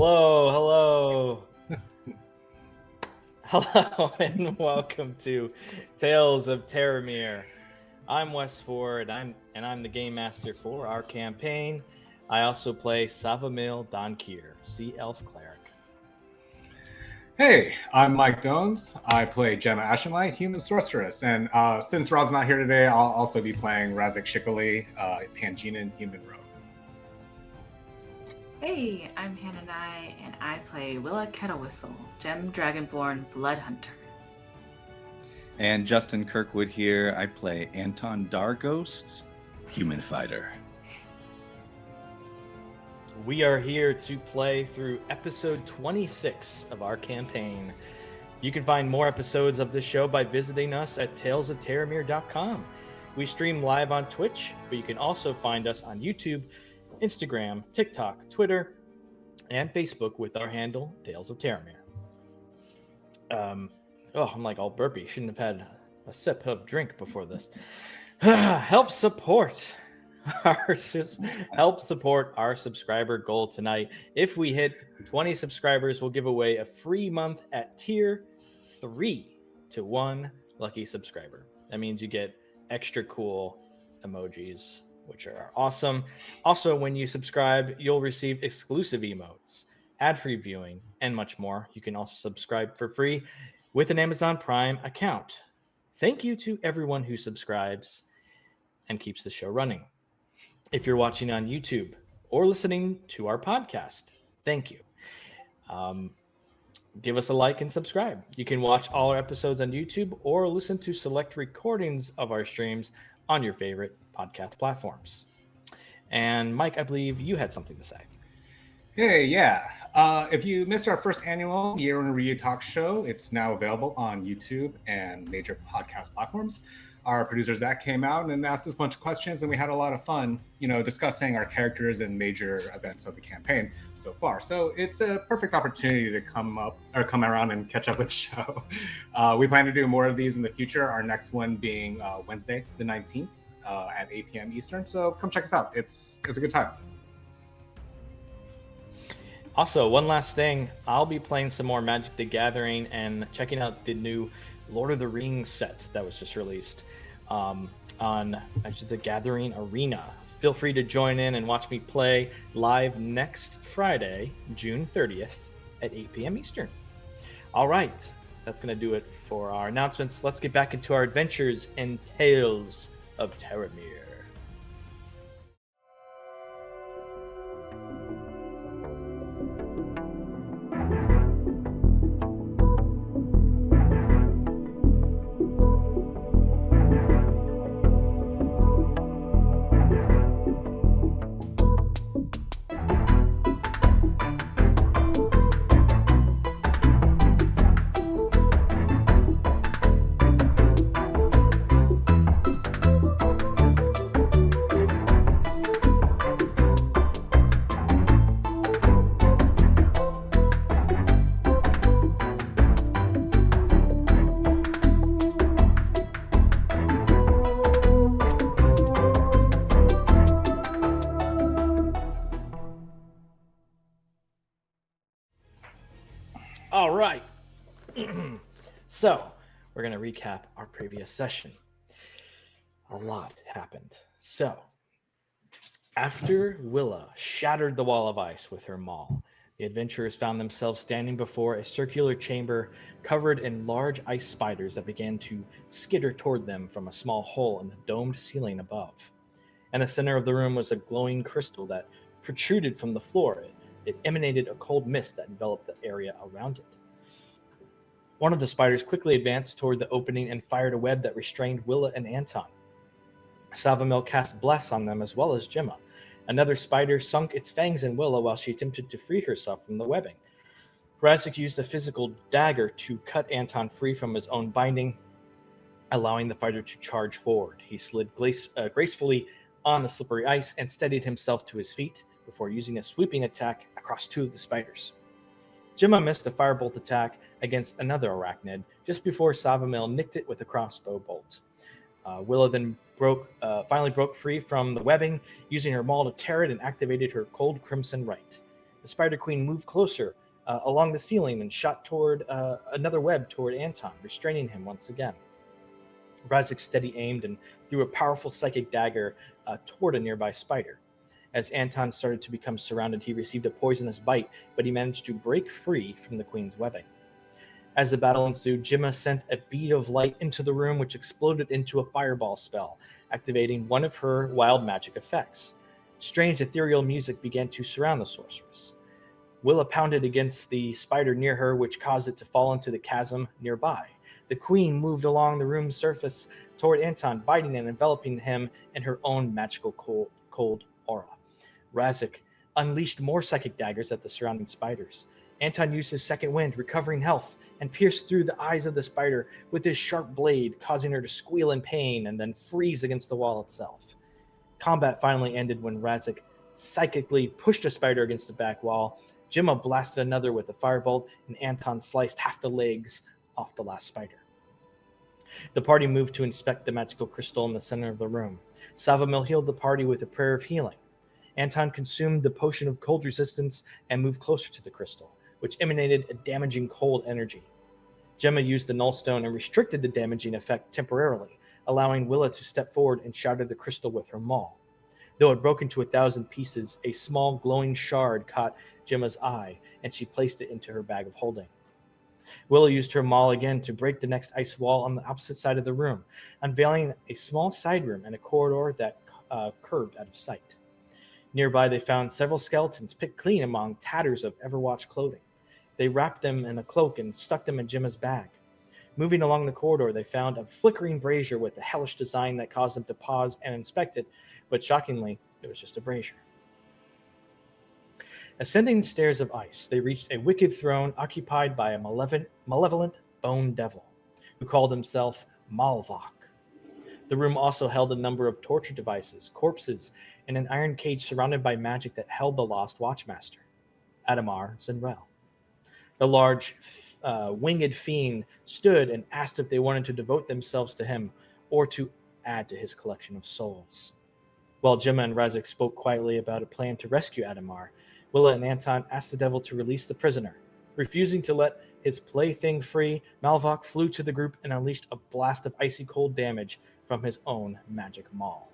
Hello, and welcome to Tales of Terramir. I'm Wes Ford, and I'm the game master for our campaign. I also play Savamil Donkir, Sea Elf Cleric. Hey, I'm Mike Dones. I play Gemma Ashenlight, Human Sorceress, and since Rob's not here today, I'll also be playing Razik Shikali, Pangenan, Human Rogue. Hey, I'm Hannah Nye, and I play Willa Kettlewhistle, Gem Dragonborn Blood Hunter. And Justin Kirkwood here. I play Anton Darghost, Human Fighter. We are here to play through episode 26 of our campaign. You can find more episodes of this show by visiting us at talesofterramir.com. We stream live on Twitch, but you can also find us on YouTube, Instagram, TikTok, Twitter, and Facebook with our handle, Tales of Terramir. I'm like all burpy. Shouldn't have had a sip of drink before this. Help support our subscriber goal tonight. If we hit 20 subscribers, we'll give away a free month at tier 3 to one lucky subscriber. That means you get extra cool emojis, which are awesome. Also, when you subscribe, you'll receive exclusive emotes, ad-free viewing, and much more. You can also subscribe for free with an Amazon Prime account. Thank you to everyone who subscribes and keeps the show running. If you're watching on YouTube or listening to our podcast, thank you. Give us a like and subscribe. You can watch all our episodes on YouTube or listen to select recordings of our streams on your favorite podcast platforms. And Mike, I believe you had something to say. Hey, yeah. If you missed our first annual Year in Review talk show, it's now available on YouTube and major podcast platforms. Our producer Zach came out and asked us a bunch of questions, and we had a lot of fun, discussing our characters and major events of the campaign so far. So it's a perfect opportunity to come around and catch up with the show. We plan to do more of these in the future. Our next one being Wednesday, the 19th, at 8 p.m. Eastern. So come check us out. It's a good time. Also, one last thing, I'll be playing some more Magic the Gathering and checking out the new Lord of the Rings set that was just released on Magic the Gathering Arena. Feel free to join in and watch me play live next Friday, June 30th at 8 p.m. Eastern. All right, that's going to do it for our announcements. Let's get back into our adventures in Tales of Terramir. All right. So, we're going to recap our previous session. A lot happened. So, after Willa shattered the wall of ice with her maul, the adventurers found themselves standing before a circular chamber covered in large ice spiders that began to skitter toward them from a small hole in the domed ceiling above. In the center of the room was a glowing crystal that protruded from the floor. It emanated a cold mist that enveloped the area around it. One of the spiders quickly advanced toward the opening and fired a web that restrained Willa and Anton. Savamil cast Bless on them as well as Gemma. Another spider sunk its fangs in Willa while she attempted to free herself from the webbing. Razik used a physical dagger to cut Anton free from his own binding, allowing the fighter to charge forward. He slid gracefully on the slippery ice and steadied himself to his feet before using a sweeping attack across two of the spiders. Gemma missed a firebolt attack against another arachnid just before Savamil nicked it with a crossbow bolt. Willa then finally broke free from the webbing, using her maul to tear it and activated her cold crimson right. The Spider Queen moved closer along the ceiling and shot toward another web toward Anton, restraining him once again. Razik steady aimed and threw a powerful psychic dagger toward a nearby spider. As Anton started to become surrounded, he received a poisonous bite, but he managed to break free from the queen's webbing. As the battle ensued, Gemma sent a bead of light into the room, which exploded into a fireball spell, activating one of her wild magic effects. Strange ethereal music began to surround the sorceress. Willa pounded against the spider near her, which caused it to fall into the chasm nearby. The queen moved along the room's surface toward Anton, biting and enveloping him in her own magical cold aura. Razik unleashed more psychic daggers at the surrounding spiders. Anton used his second wind, recovering health, and pierced through the eyes of the spider with his sharp blade, causing her to squeal in pain and then freeze against the wall itself. Combat finally ended when Razik psychically pushed a spider against the back wall. Gemma blasted another with a firebolt, and Anton sliced half the legs off the last spider. The party moved to inspect the magical crystal in the center of the room. Savamil healed the party with a prayer of healing. Anton consumed the potion of cold resistance and moved closer to the crystal, which emanated a damaging cold energy. Gemma used the Nullstone and restricted the damaging effect temporarily, allowing Willa to step forward and shatter the crystal with her maul. Though it broke into 1,000 pieces, a small glowing shard caught Gemma's eye, and she placed it into her bag of holding. Willa used her maul again to break the next ice wall on the opposite side of the room, unveiling a small side room and a corridor that curved out of sight. Nearby, they found several skeletons picked clean among tatters of Everwatch clothing. They wrapped them in a cloak and stuck them in Gemma's bag. Moving along the corridor, they found a flickering brazier with a hellish design that caused them to pause and inspect it, but shockingly, it was just a brazier. Ascending stairs of ice, they reached a wicked throne occupied by a malevolent bone devil, who called himself Malvok. The room also held a number of torture devices, corpses, and an iron cage surrounded by magic that held the lost Watchmaster, Adamar Zenrel. The large, winged fiend stood and asked if they wanted to devote themselves to him or to add to his collection of souls. While Gemma and Razik spoke quietly about a plan to rescue Adamar, Willa and Anton asked the devil to release the prisoner. Refusing to let his plaything free, Malvok flew to the group and unleashed a blast of icy cold damage from his own magic maul.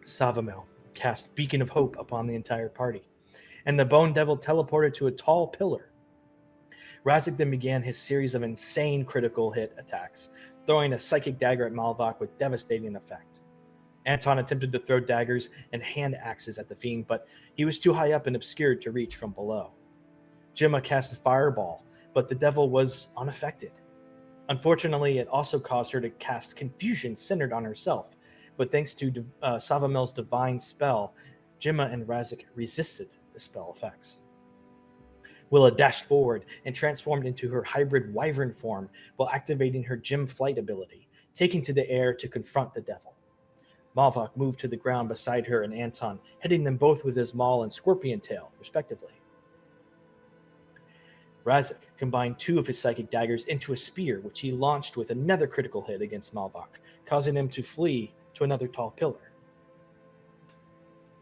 Savamil cast Beacon of Hope upon the entire party, and the Bone Devil teleported to a tall pillar. Razik then began his series of insane critical hit attacks, throwing a psychic dagger at Malvok with devastating effect. Anton attempted to throw daggers and hand axes at the fiend, but he was too high up and obscured to reach from below. Gemma cast a fireball, but the devil was unaffected. Unfortunately, it also caused her to cast confusion centered on herself, but thanks to Savamil's divine spell, Gemma and Razik resisted the spell effects. Willa dashed forward and transformed into her hybrid wyvern form while activating her gem flight ability, taking to the air to confront the devil. Malvok moved to the ground beside her and Anton, hitting them both with his maul and scorpion tail, respectively. Razik combined two of his psychic daggers into a spear, which he launched with another critical hit against Malvok, causing him to flee to another tall pillar.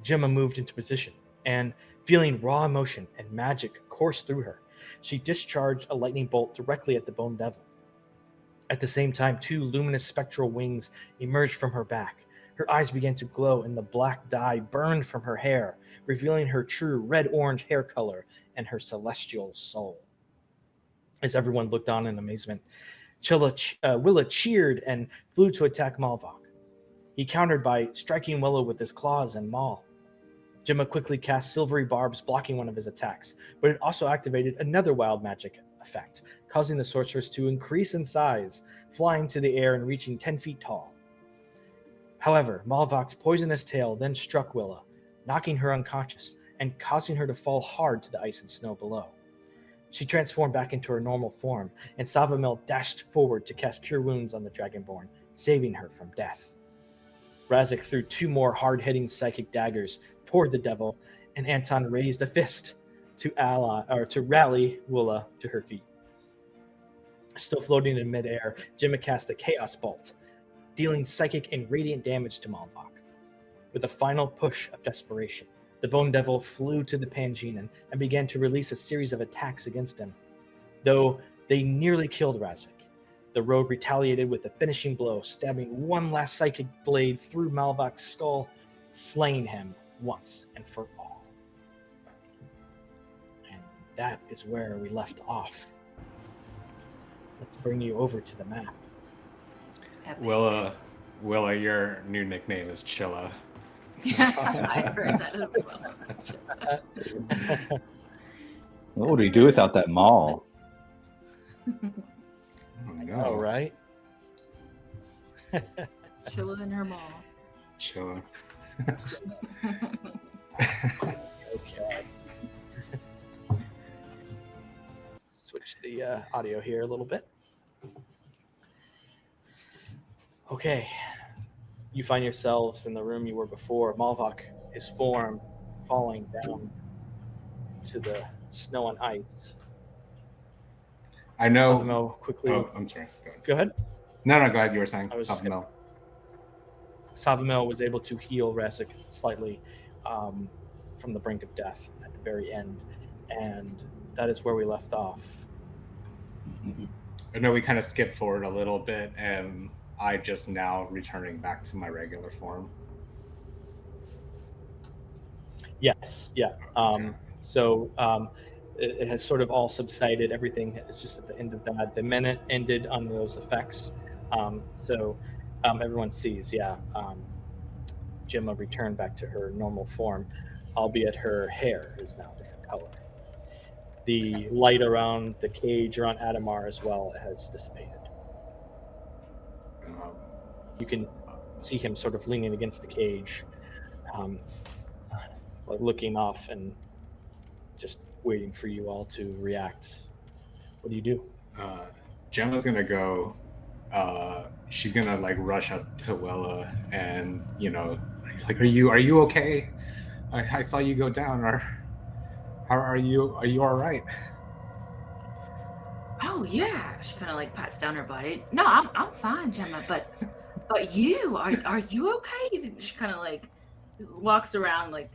Gemma moved into position, and feeling raw emotion and magic course through her, she discharged a lightning bolt directly at the Bone Devil. At the same time, two luminous spectral wings emerged from her back. Her eyes began to glow, and the black dye burned from her hair, revealing her true red-orange hair color and her celestial soul. As everyone looked on in amazement, Willa cheered and flew to attack Malvok. He countered by striking Willa with his claws and maul. Gemma quickly cast silvery barbs, blocking one of his attacks, but it also activated another wild magic effect, causing the sorceress to increase in size, flying to the air and reaching 10 feet tall. However, Malvok's poisonous tail then struck Willa, knocking her unconscious and causing her to fall hard to the ice and snow below. She transformed back into her normal form, and Savamil dashed forward to cast Cure Wounds on the Dragonborn, saving her from death. Razik threw two more hard-hitting psychic daggers toward the devil, and Anton raised a fist to rally Willa to her feet. Still floating in midair, Gemma cast a Chaos Bolt, dealing psychic and radiant damage to Malvok. With a final push of desperation, The Bone Devil flew to the Pangean and began to release a series of attacks against him. Though they nearly killed Razik, the rogue retaliated with a finishing blow, stabbing one last psychic blade through Malvok's skull, slaying him once and for all. And that is where we left off. Let's bring you over to the map. Epic. Willa, your new nickname is Chilla. Yeah, I heard that as well. What would we do without that mall? Oh, no. All right. Chilla in her mall. Chilla. Okay. Switch the audio here a little bit. Okay. You find yourselves in the room you were before. Malvok is formed, falling down to the snow and ice. I know. Savamil quickly. Oh, I'm sorry. Go ahead. No, go ahead. You were saying I was just something. Savamil was able to heal Razik slightly from the brink of death at the very end, and that is where we left off. I know we kind of skipped forward a little bit, and I just now returning back to my regular form. Yes, yeah. So it has sort of all subsided. Everything is just at the end of that. The minute ended on those effects. So everyone sees, Gemma returned back to her normal form, albeit her hair is now a different color. The light around the cage around Adamar as well has dissipated. You can see him sort of leaning against the cage, like looking off and just waiting for you all to react. What do you do? Gemma's gonna go. She's gonna like rush up to Willa, and he's like, "Are you okay? I saw you go down. How are you? Are you all right?" Oh yeah, she kind of like pats down her body. No, I'm fine, Gemma. But you are you okay? She kind of like walks around like,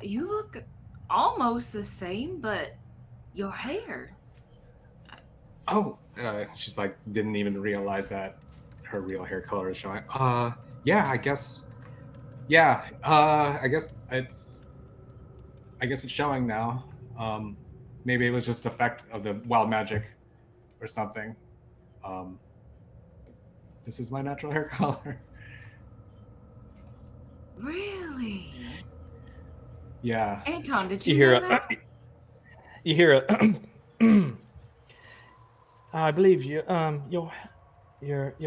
you look almost the same, but your hair. Oh, she's like didn't even realize that her real hair color is showing. Yeah, I guess. Yeah, I guess it's showing now. Maybe it was just effect of the wild magic or something. This is my natural hair color. Really? Yeah. Anton, did You you hear know a that? you hear a I believe your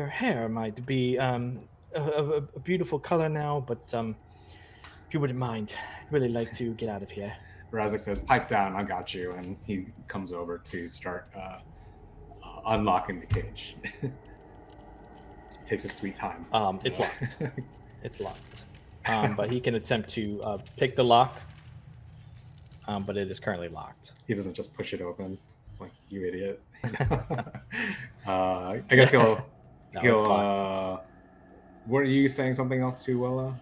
hair might be a beautiful color now, but if you wouldn't mind, I'd really like to get out of here. Razik says, "Pipe down, I got you," and he comes over to start unlocking the cage. Takes a sweet time. It's locked. It's locked. But he can attempt to pick the lock, but it is currently locked. He doesn't just push it open. Like, you idiot. I guess he'll. No, He'll. Were you saying something else to Willa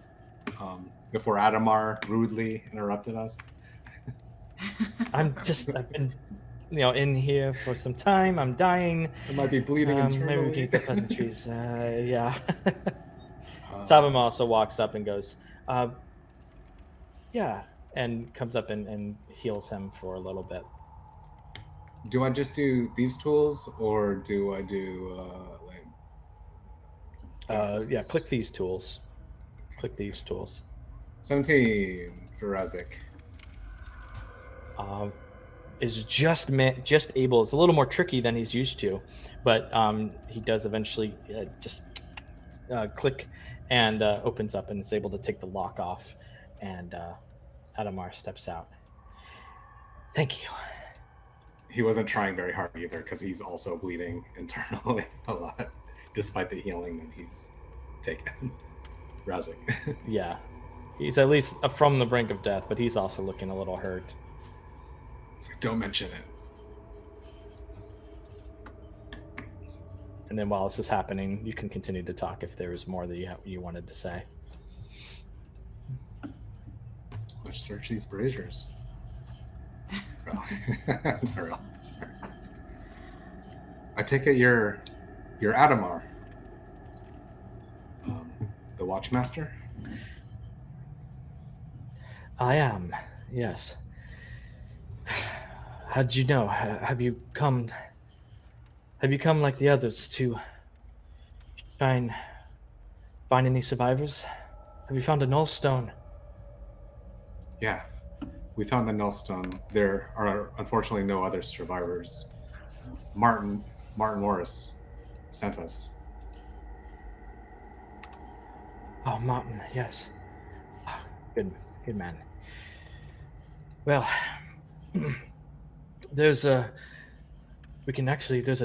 before Adamar rudely interrupted us? I've been, in here for some time. I'm dying. It might be bleeding internally. Maybe we can get the pleasantries. Yeah. Savamil also walks up and goes, yeah, and comes up and heals him for a little bit. Do I just do thieves' tools, or do I do Yeah, click these tools. Click these tools. 17 for Razik. Is just able. It's a little more tricky than he's used to, but he does eventually just click and opens up and is able to take the lock off, and Adamar steps out. Thank you. He wasn't trying very hard either, because he's also bleeding internally a lot, despite the healing that he's taken. Razik. Yeah, he's at least from the brink of death, but he's also looking a little hurt. It's like, don't mention it. And then while this is happening, you can continue to talk if there is more that you wanted to say. Let's search these braziers. Not really. Sorry. I take it you're Adamar, the Watchmaster. I am, yes. How did you know? Have you come like the others to try and find any survivors? Have you found a Nullstone? Yeah, we found the Nullstone. There are unfortunately no other survivors. Martin Morris sent us. Oh, Martin, yes. Good man. Well, there's a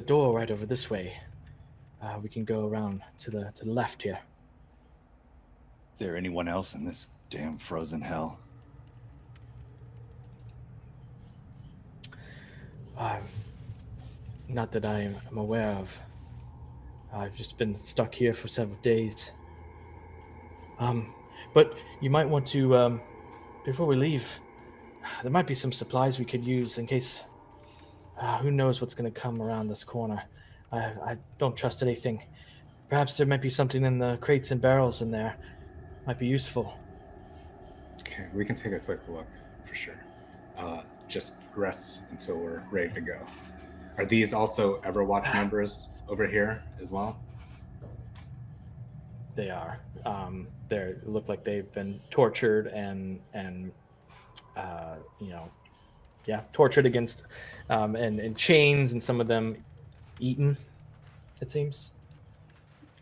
door right over this way. We can go around to the left here. Is there anyone else in this damn frozen hell? Not that I am aware of. I've just been stuck here for several days. But you might want to, before we leave, there might be some supplies we could use in case. Who knows what's going to come around this corner? I don't trust anything. Perhaps there might be something in the crates and barrels in there. Might be useful. Okay, we can take a quick look for sure. Just rest until we're ready to go. Are these also Everwatch members over here as well? They are. They look like they've been tortured and tortured against, and chains, and some of them eaten, it seems.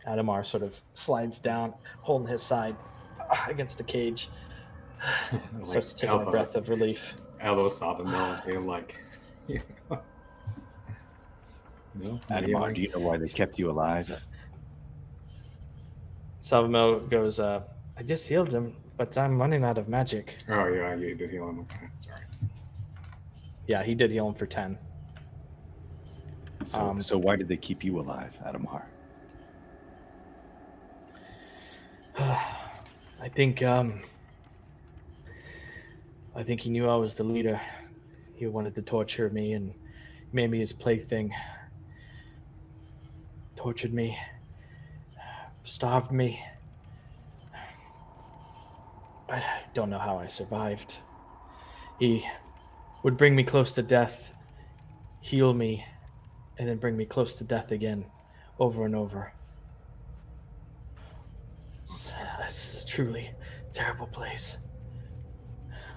Adamar sort of slides down, holding his side against the cage. Starts taking a breath of relief. Elbow saw the mill, they like, No. Adamar, do you know why they kept you alive? Salvamil goes, I just healed him, but I'm running out of magic. Oh yeah, you did heal him. Okay, sorry. Yeah, he did heal him for 10. So why did they keep you alive, Adamar? I think he knew I was the leader. He wanted to torture me and made me his plaything. Tortured me, starved me. I don't know how I survived. He would bring me close to death, heal me, and then bring me close to death again, over and over. This is a truly terrible place.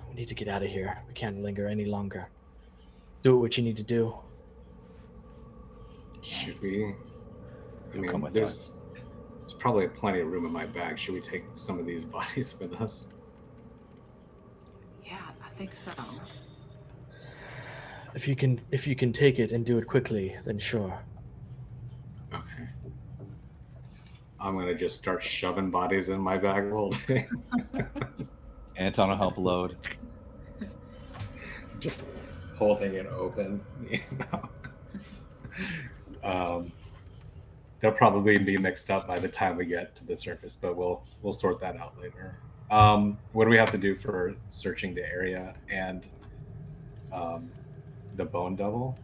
We need to get out of here. We can't linger any longer. Do what you need to do. Should we? I mean, come with there's probably plenty of room in my bag. Should we take some of these bodies with us? Yeah, I think so. If you can take it and do it quickly, then sure. Okay. I'm gonna just start shoving bodies in my bag the whole day. Anton will help load. Just holding it open, They'll probably be mixed up by the time we get to the surface, but we'll sort that out later. What do we have to do for searching the area and the Bone Devil?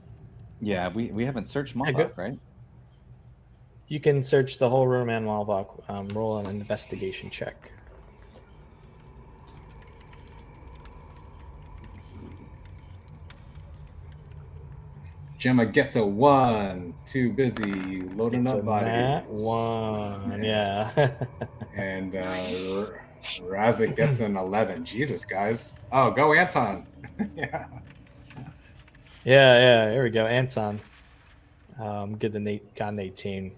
Yeah, we haven't searched Malbach, right? You can search the whole room and Malbach. Roll an investigation check. Gemma gets a 1. Too busy loading It's up a bodies. nat 1, yeah. And Razik gets an 11. Jesus, guys. Oh, go Anton. Yeah. Yeah, here we go. Anton. Got an 18.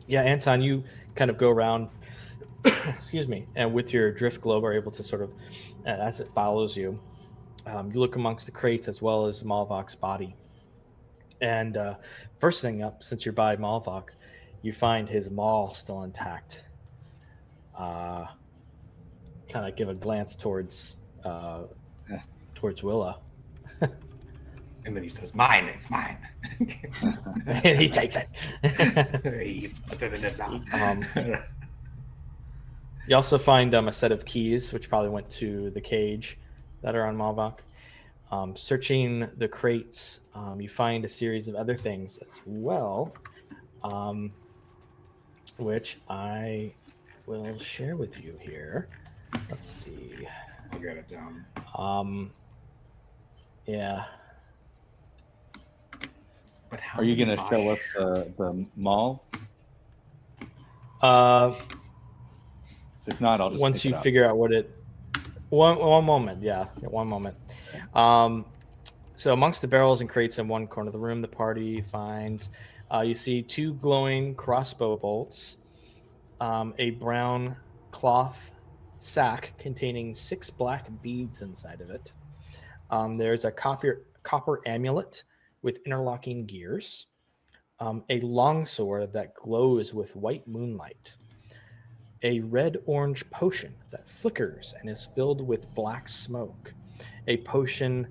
Anton, you kind of go around, excuse me, and with your drift globe are able to sort of, as it follows you, you look amongst the crates as well as Malvok's body. And first thing up, since you're by Malvok, you find his maul still intact. Kind of give a glance towards Willa. And then he says, "Mine, it's mine." And he takes it. He puts it in his mouth. You also find a set of keys, which probably went to the cage that are on Malvok. Searching the crates, you find a series of other things as well, which I will share with you here. Let's see. I'll get it down. Yeah. But how Are you many going to show us bodies? the mall? If not, I'll just Once pick you it up. figure out what it. One moment, yeah, one moment. So amongst the barrels and crates in one corner of the room, the party finds you see 2 glowing crossbow bolts, a brown cloth sack containing 6 black beads inside of it. There's a copper amulet with interlocking gears, a longsword that glows with white moonlight, a red-orange potion that flickers and is filled with black smoke, a potion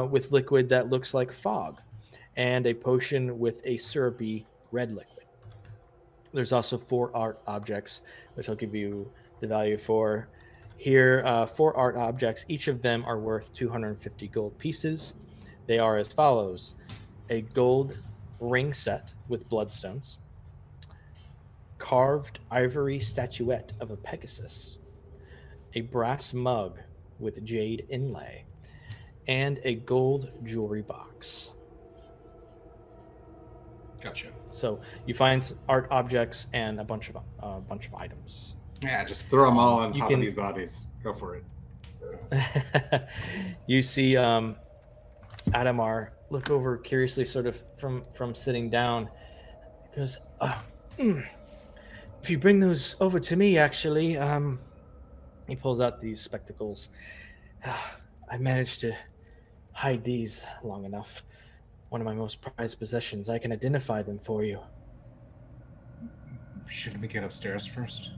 with liquid that looks like fog, and a potion with a syrupy red liquid. There's also 4 art objects, which I'll give you the value for. Here, 4 art objects. Each of them are worth 250 gold pieces. They are as follows: a gold ring set with bloodstones, carved ivory statuette of a Pegasus, a brass mug with jade inlay, and a gold jewelry box. Gotcha. So you find art objects and a bunch of items. Yeah, just throw them all on You top can- of these bodies. Go for it. You see Adamar look over curiously, sort of from sitting down. He goes, if you bring those over to me, actually, he pulls out these spectacles. I managed to hide these long enough. One of my most prized possessions. I can identify them for you. Shouldn't we get upstairs first?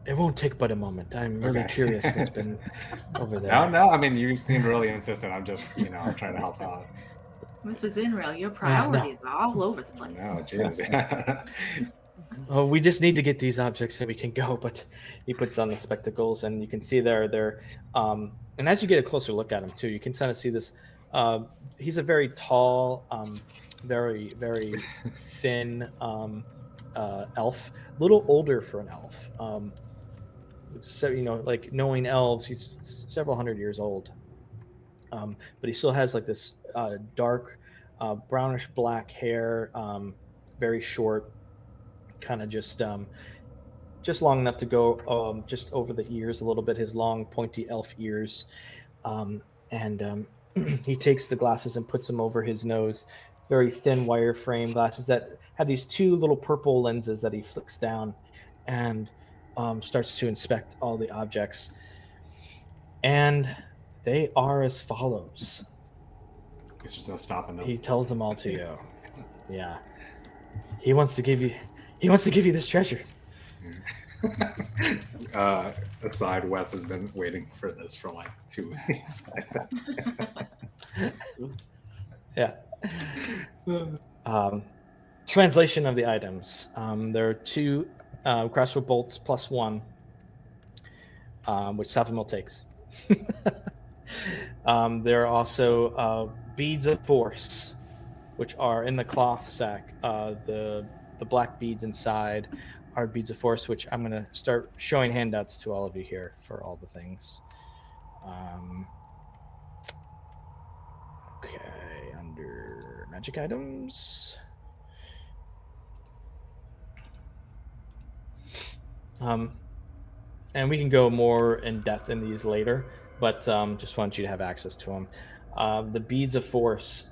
It won't take but a moment. I'm really Okay. curious what's been over there. No. I mean, you seem really insistent. I'm just, I'm trying to help out. Mr. Zinrail, your priorities are all over the place. No, jeez. Oh, we just need to get these objects so we can go. But he puts on the spectacles, and you can see they're and as you get a closer look at him too, you can kind of see this. He's a very tall, very very thin elf, a little older for an elf. So like knowing elves, he's several hundred years old. But he still has like this dark brownish black hair, very short, kind of just long enough to go just over the ears a little bit, his long pointy elf ears. And he takes the glasses and puts them over his nose, very thin wire frame glasses that have these 2 little purple lenses that he flicks down, and starts to inspect all the objects. And they are as follows. Guess there's no stopping them. He tells them all to you. Yeah. He wants to give you this treasure. Aside, Wes has been waiting for this for like 2 weeks. Yeah. Translation of the items. There are 2 crossbow bolts plus 1, which Salvamil takes. There are also beads of force, which are in the cloth sack. The black beads inside are beads of force, which I'm going to start showing handouts to all of you here for all the things. Okay, under magic items. And we can go more in depth in these later, but just want you to have access to them. The beads of force,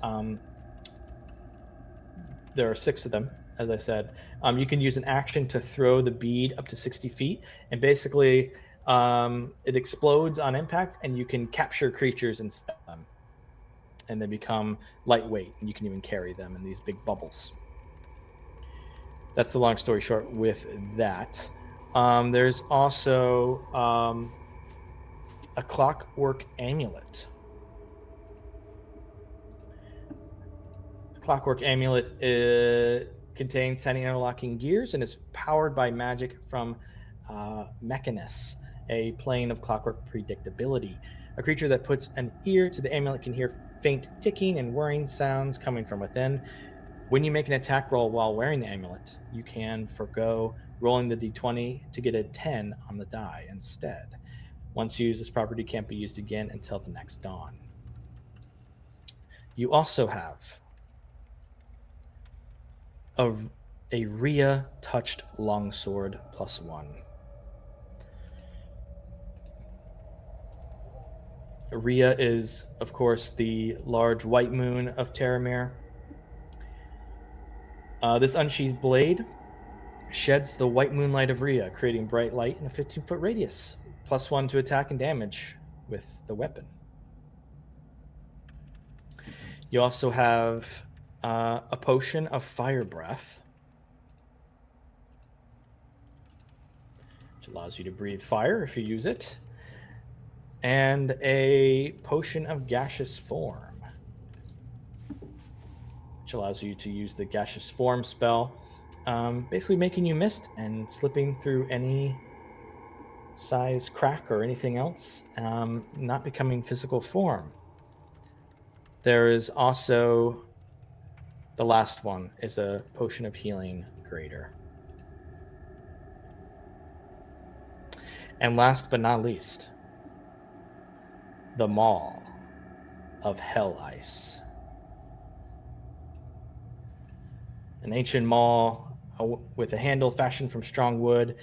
there are 6 of them, as I said. You can use an action to throw the bead up to 60 feet, and basically it explodes on impact, and you can capture creatures inside them, and they become lightweight, and you can even carry them in these big bubbles. That's the long story short with that. There's also a clockwork amulet. A clockwork amulet contains tiny interlocking gears and is powered by magic from Mechanus, a plane of clockwork predictability. A creature that puts an ear to the amulet can hear faint ticking and whirring sounds coming from within. When you make an attack roll while wearing the amulet, you can forgo rolling the d20 to get a 10 on the die instead. Once used, this property can't be used again until the next dawn. You also have a Rhea touched longsword +1. Rhea is, of course, the large white moon of Terramir. This unsheathed blade sheds the white moonlight of Rhea, creating bright light in a 15-foot radius, +1 to attack and damage with the weapon. You also have a potion of fire breath, which allows you to breathe fire if you use it, and a potion of gaseous form, which allows you to use the gaseous form spell, basically making you mist and slipping through any size crack or anything else, not becoming physical form. There is also the last one is a potion of healing greater. And last but not least, the Maul of Hell Ice. An ancient maul with a handle fashioned from strong wood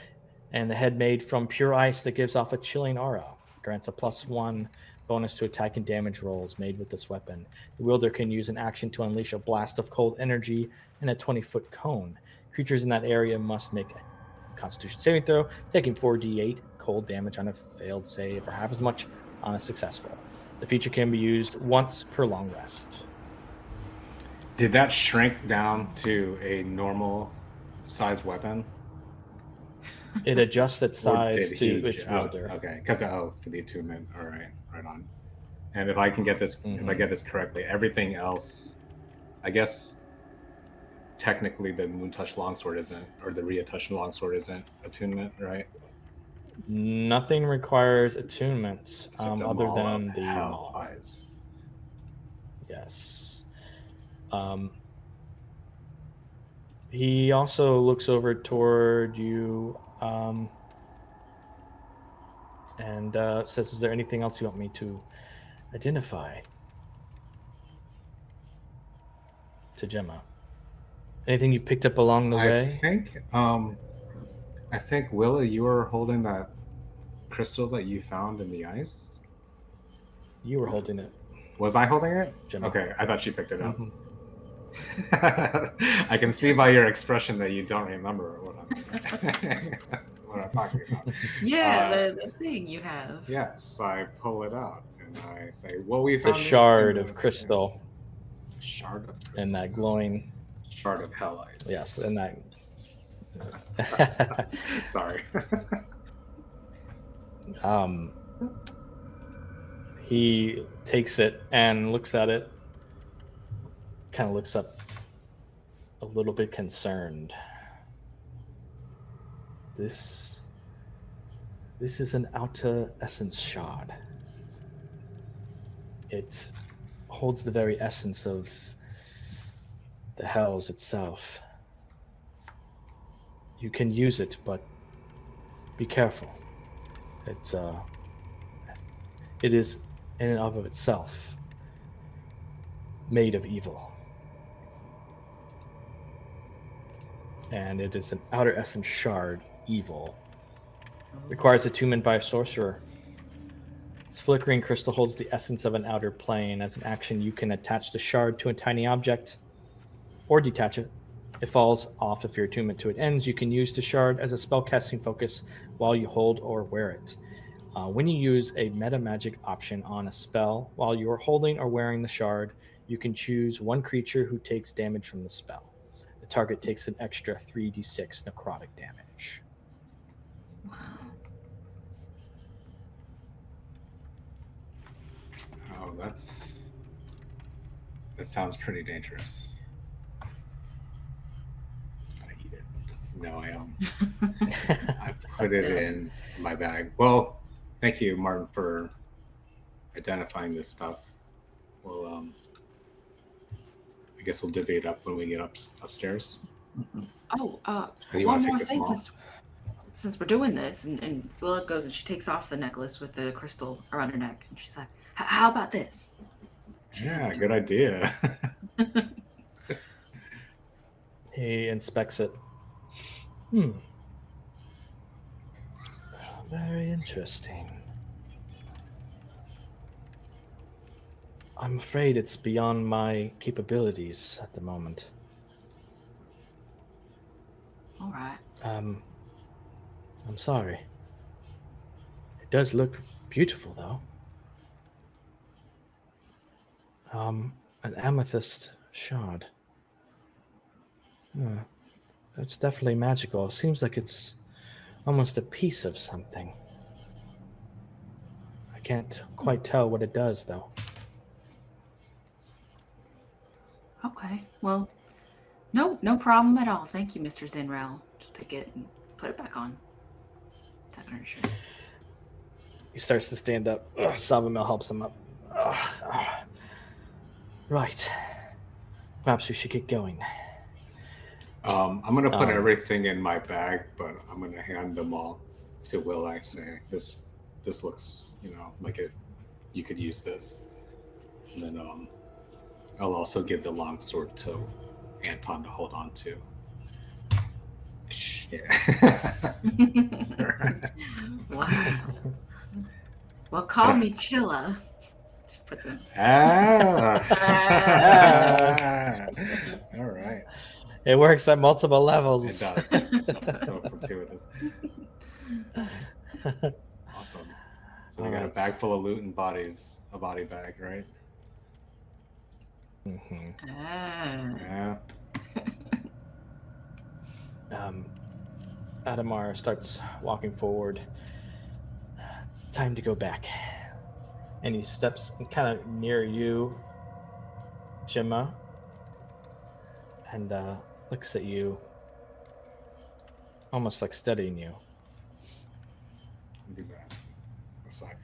and the head made from pure ice that gives off a chilling aura. Grants a +1 bonus to attack and damage rolls made with this weapon. The wielder can use an action to unleash a blast of cold energy in a 20-foot cone. Creatures in that area must make a Constitution saving throw, taking 4d8 cold damage on a failed save, or half as much on a successful. The feature can be used once per long rest. Did that shrink down to a normal size weapon? It adjusts its Or size did to he its wielder. Okay, because for the attunement. All right, right on. And if I can get this, if I get this correctly, everything else, I guess, technically the Moon Touch Longsword isn't, or the Rhea Touch Longsword isn't attunement, right? Nothing requires attunement Except the other Maul than of the Hell maul. Eyes. Yes. He also looks over toward you and says, "Is there anything else you want me to identify?" To Gemma. Anything you picked up along the way? I think Willa, you were holding that crystal that you found in the ice. You were holding it. Was I holding it? Gemma. Okay, I thought she picked it up. Mhm. I can see by your expression that you don't remember what I'm saying. What I'm talking about. Yeah, the thing you have. Yes, I pull it out and I say, "Well, we The found this shard in of crystal shard of crystal, and that yes. glowing. Shard of Hell Ice." Yes, and that. Sorry. He takes it and looks at it, kind of looks up a little bit concerned. This is an outer essence shard. It holds the very essence of the Hells itself. You can use it, but be careful. It is in and of itself made of evil. And it is an outer essence shard evil. Requires attunement by a sorcerer. This flickering crystal holds the essence of an outer plane. As an action, you can attach the shard to a tiny object or detach it. It falls off if your attunement to it ends. You can use the shard as a spellcasting focus while you hold or wear it. When you use a meta magic option on a spell while you are holding or wearing the shard, you can choose one creature who takes damage from the spell. The target takes an extra 3d6 necrotic damage. Wow. Oh, that sounds pretty dangerous. No, I put it in my bag. Well, thank you, Martin, for identifying this stuff. Well, I guess we'll divvy it up when we get upstairs. Oh, Or you one want to more take this thing mall? since we're doing this, and Willa goes and she takes off the necklace with the crystal around her neck, and she's like, "How about this?" Yeah, good idea. He inspects it. Very interesting. I'm afraid it's beyond my capabilities at the moment. All right. I'm sorry. It does look beautiful, though. An amethyst shard. It's definitely magical. It seems like it's almost a piece of something. I can't quite tell what it does, though. Okay. Well, no problem at all. Thank you, Mr. Zinrel. She'll take it and put it back on. Tuck it in her shirt. He starts to stand up. Savamil helps him up. Right. Perhaps we should get going. I'm gonna put everything in my bag, but I'm gonna hand them all to Will. I say this looks, like you could use this, and then I'll also give the longsword to Anton to hold on to. Yeah. Wow. Well, call me Chilla. She puts in. All right. It works at multiple levels. It does. It's so fortuitous. Awesome. So we got a bag full of loot and bodies, a body bag, right? Mm-hmm. Yeah. Adamar starts walking forward. Time to go back. And he steps kind of near you, Gemma, and looks at you, almost like studying you. Do that. Aside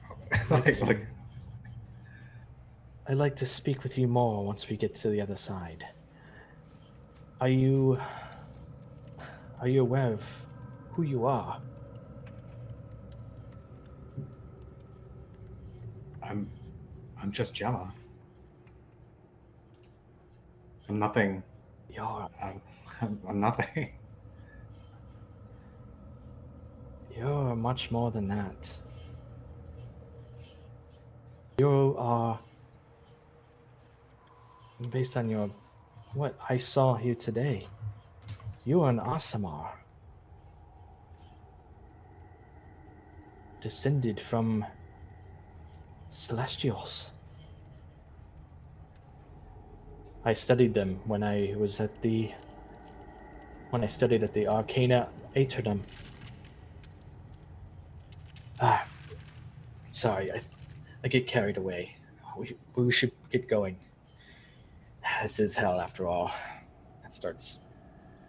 comment. I'd like to speak with you more once we get to the other side. Are you aware of who you are? I'm just Gemma. I'm nothing. I'm nothing. You're much more than that. You are, based on what I saw here today, you are an Asamar. Descended from Celestials. I studied them when I studied at the Arcana Aeternum. Sorry, I get carried away. We should get going. This is hell after all. And starts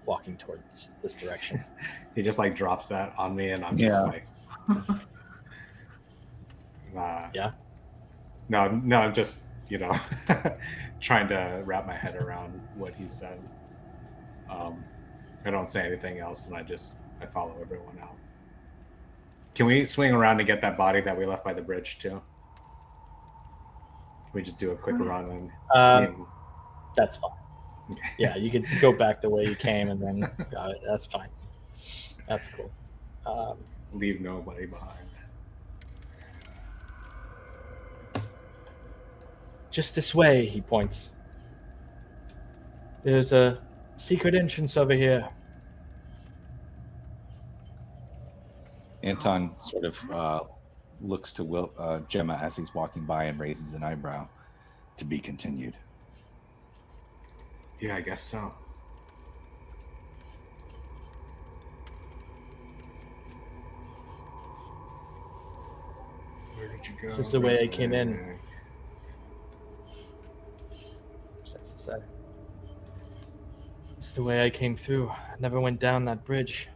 walking towards this direction. He just drops that on me, and I'm just like, yeah. No, I'm just trying to wrap my head around what he said. I don't say anything else, and I follow everyone out. Can we swing around to get that body that we left by the bridge too? Can we just do a quick run and? That's fine. Okay. Yeah, you could go back the way you came, and then that's fine. That's cool. Leave nobody behind. Just this way, he points. There's a secret entrance over here. Anton sort of looks to Gemma as he's walking by and raises an eyebrow. To be continued. Yeah, I guess so. Where did you go? This is the way I came in. It's the way I came through. I never went down that bridge.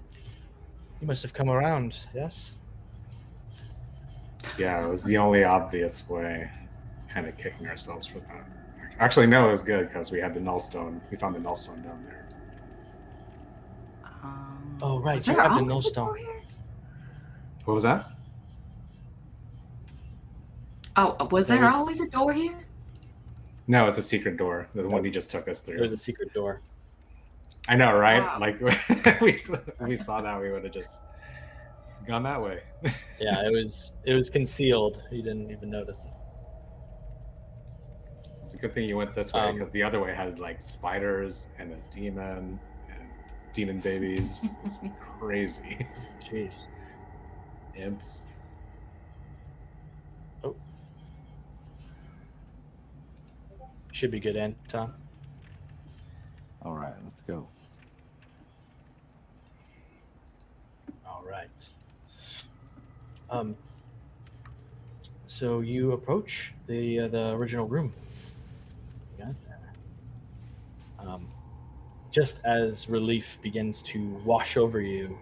You must have come around, yes? Yeah, it was the only obvious way. Kind of kicking ourselves for that. Actually, no, it was good because we had the Nullstone. We found the Nullstone down there. Oh, right, was you there have the always a Nullstone. door here? What was that? Oh, was There there was- always a door here? No, it's a secret door. The one he just took us through. There's a secret door. I know, right? Wow. Like we saw that, we would have just gone that way. Yeah, it was concealed. You didn't even notice it. It's a good thing you went this way because the other way had like spiders and a demon and demon babies. It's crazy. Jeez. Imps. Oh. Should be good, Anton. All right, let's go. All right. So you approach the original room. You got there. Just as relief begins to wash over you,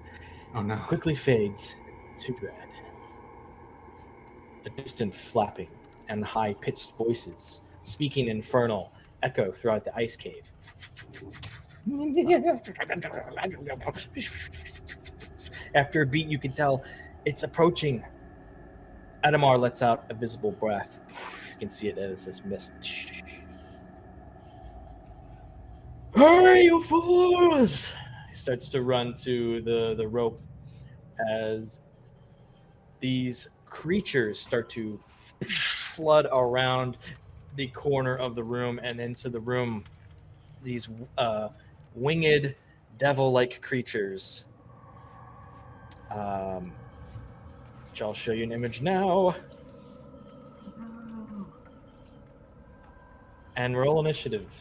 Oh no. quickly fades to dread. A distant flapping and high-pitched voices, speaking infernal, echo throughout the ice cave. After a beat, you can tell it's approaching. Adamar lets out a visible breath. You can see it as this mist. Hurry, you fools! He starts to run to the rope as these creatures start to flood around the corner of the room and into the room. These winged devil-like creatures. Which I'll show you an image now. No. And roll initiative.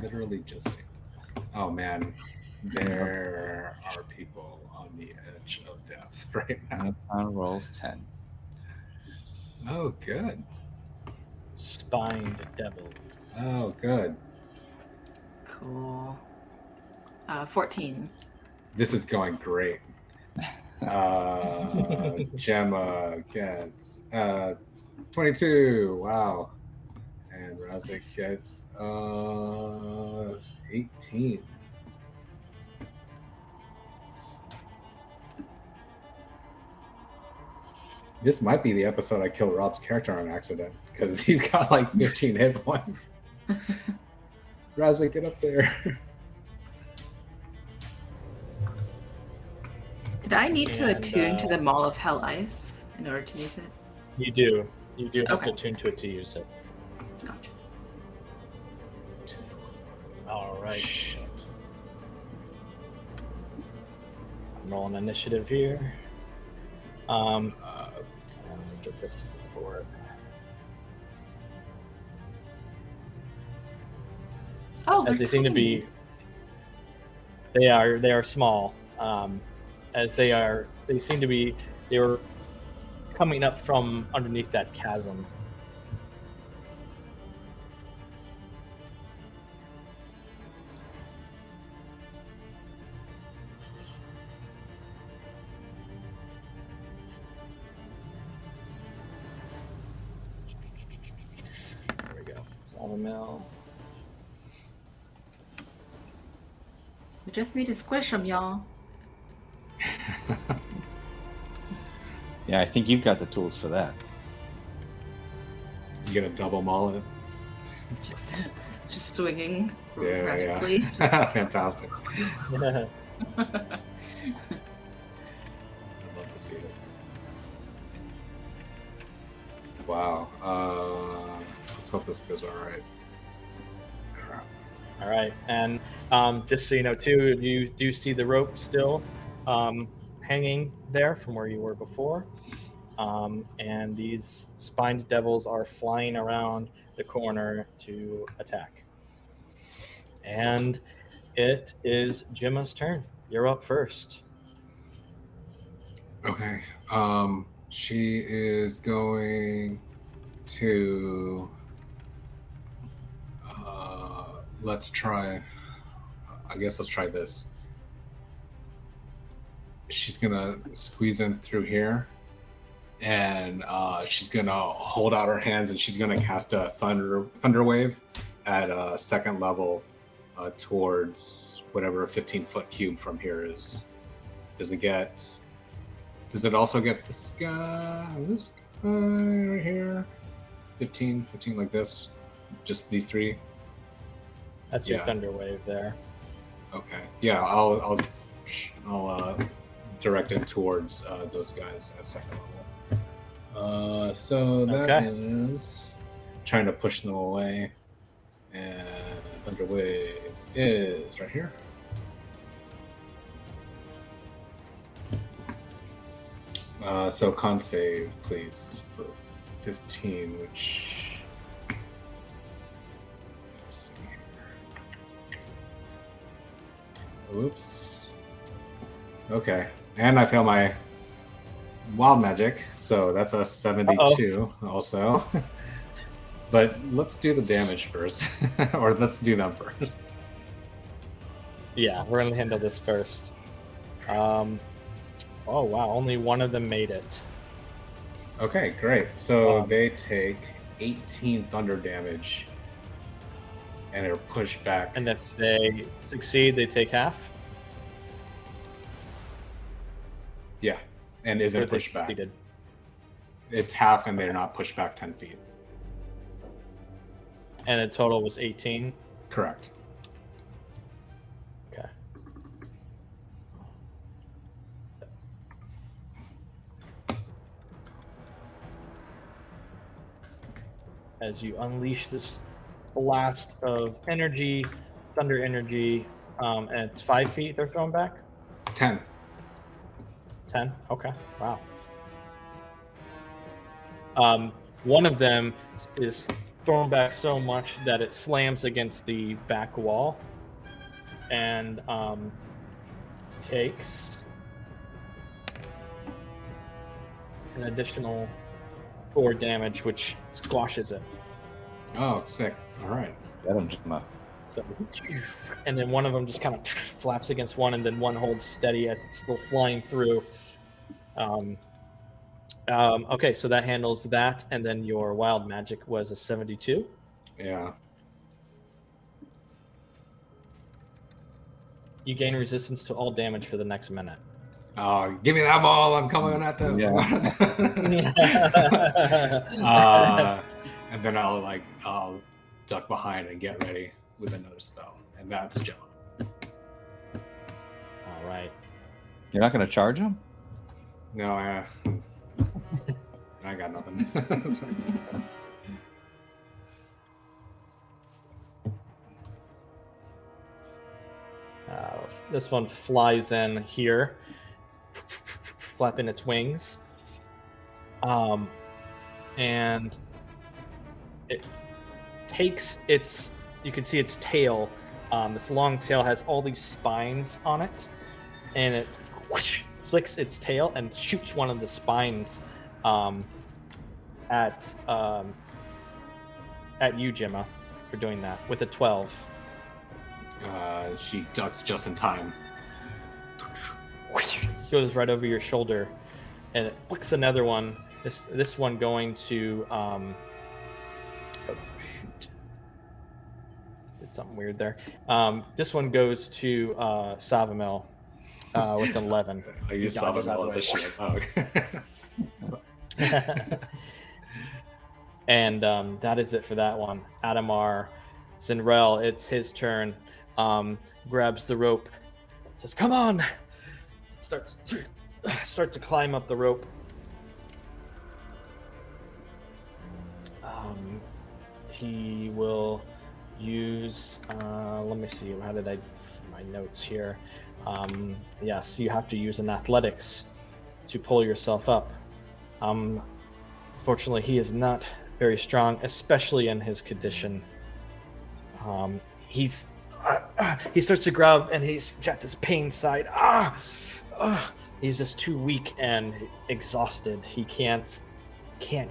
Literally just. Oh man, there are people on the edge of death right now. Anton rolls 10. Oh, good. Spined devils. Oh, good. Cool. 14. This is going great. Gemma gets 22. Wow. And Razik gets 18. This might be the episode I killed Rob's character on accident because he's got like 15 hit points. Razik, get up there. Did I need to And, attune to the Maul of Hell Ice in order to use it? You do. You do have Okay. to tune to it to use it. Gotcha. All right. Shit. I'm rolling initiative here. Let me get this board. Oh, As they seem to be, they are small. As they seem to be, they were coming up from underneath that chasm. There we go. Sawmill. We just need to squish them, y'all. Yeah, I think you've got the tools for that. You gonna double maul it? Just swinging Yeah, practically. yeah. Fantastic. I'd love to see it. Wow. Let's hope this goes all right. Crap. All right, and just so you know, too, you do see the rope still hanging there from where you were before, and these spined devils are flying around the corner to attack. And it is Gemma's turn. You're up first. Okay. She is going to let's try. I guess let's try this. She's gonna squeeze in through here, and she's gonna hold out her hands, and she's gonna cast a thunder wave at a second level towards whatever a 15-foot cube from here is. Does it also get this guy right here? 15 like this? Just these three? That's your thunder wave there. Okay. Yeah, I'll direct it towards those guys at second level. So that is trying to push them away. And thunder wave is right here. So con save, please, for 15, which... Let's see here. Oops. Okay. And I fail my wild magic, so that's a 72 also. But let's do the damage first. Or let's do them first. Yeah, we're going to handle this first. Oh, wow. Only one of them made it. Okay, great. So they take 18 thunder damage. And are pushed back. And if they succeed, they take half? Yeah. And isn't Or they pushed back. succeeded? It's half and they're not pushed back 10 feet. And the total was 18? Correct. Okay. As you unleash this blast of energy, thunder energy, and it's 5 feet they're thrown back? 10. 10? Okay. Wow. One of them is thrown back so much that it slams against the back wall and takes an additional 4 damage, which squashes it. Oh, sick. All right. Get him, Gemma. So, and then one of them just kind of flaps against one, and then one holds steady as it's still flying through. Okay, so that handles that, and then your wild magic was a 72. Yeah. You gain resistance to all damage for the next minute. Oh, give me that ball. I'm coming at them. Yeah. And then I'll duck behind and get ready with another spell. And that's Gemma. All right. You're not going to charge him? No, I got nothing. This one flies in here, flapping its wings. And it takes its, you can see its tail. This long tail has all these spines on it, and it flicks its tail and shoots one of the spines at you, Gemma, for doing that with a 12. She ducks just in time. Goes right over your shoulder, and it flicks another one. This one going to oh shoot, did something weird there. This one goes to Savamel with 11. I use Savamel as a shield. Oh, okay. And that is it for that one. Adamar, Zinrel, it's his turn. Grabs the rope, says, "Come on!" Starts to climb up the rope. He will use. Let me see. How did I? My notes here. Yes, you have to use an athletics to pull yourself up. Fortunately, he is not very strong, especially in his condition. He starts to grab, and he's at this pain side. He's just too weak and exhausted. He can't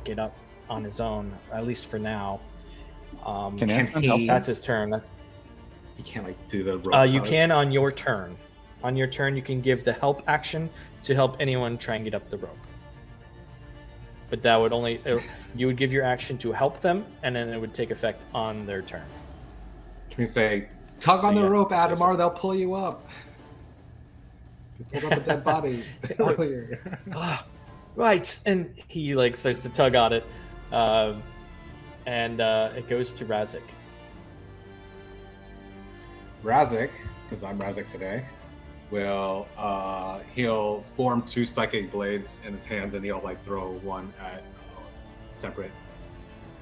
get up on his own, at least for now. Can Anton help? That's his turn. He can't like do the rope. You tug? can on your turn. On your turn, you can give the help action to help anyone try and get up the rope. But that would only you would give your action to help them, and then it would take effect on their turn. Can we say, tug So on the yeah, rope, so it's Adamar? just- They'll pull you up. You pulled up a dead body earlier. Ah, right, and he like starts to tug on it, and it goes to Razik. Razik, because I'm Razik today, will he'll form 2 psychic blades in his hands, and he'll like throw one at separate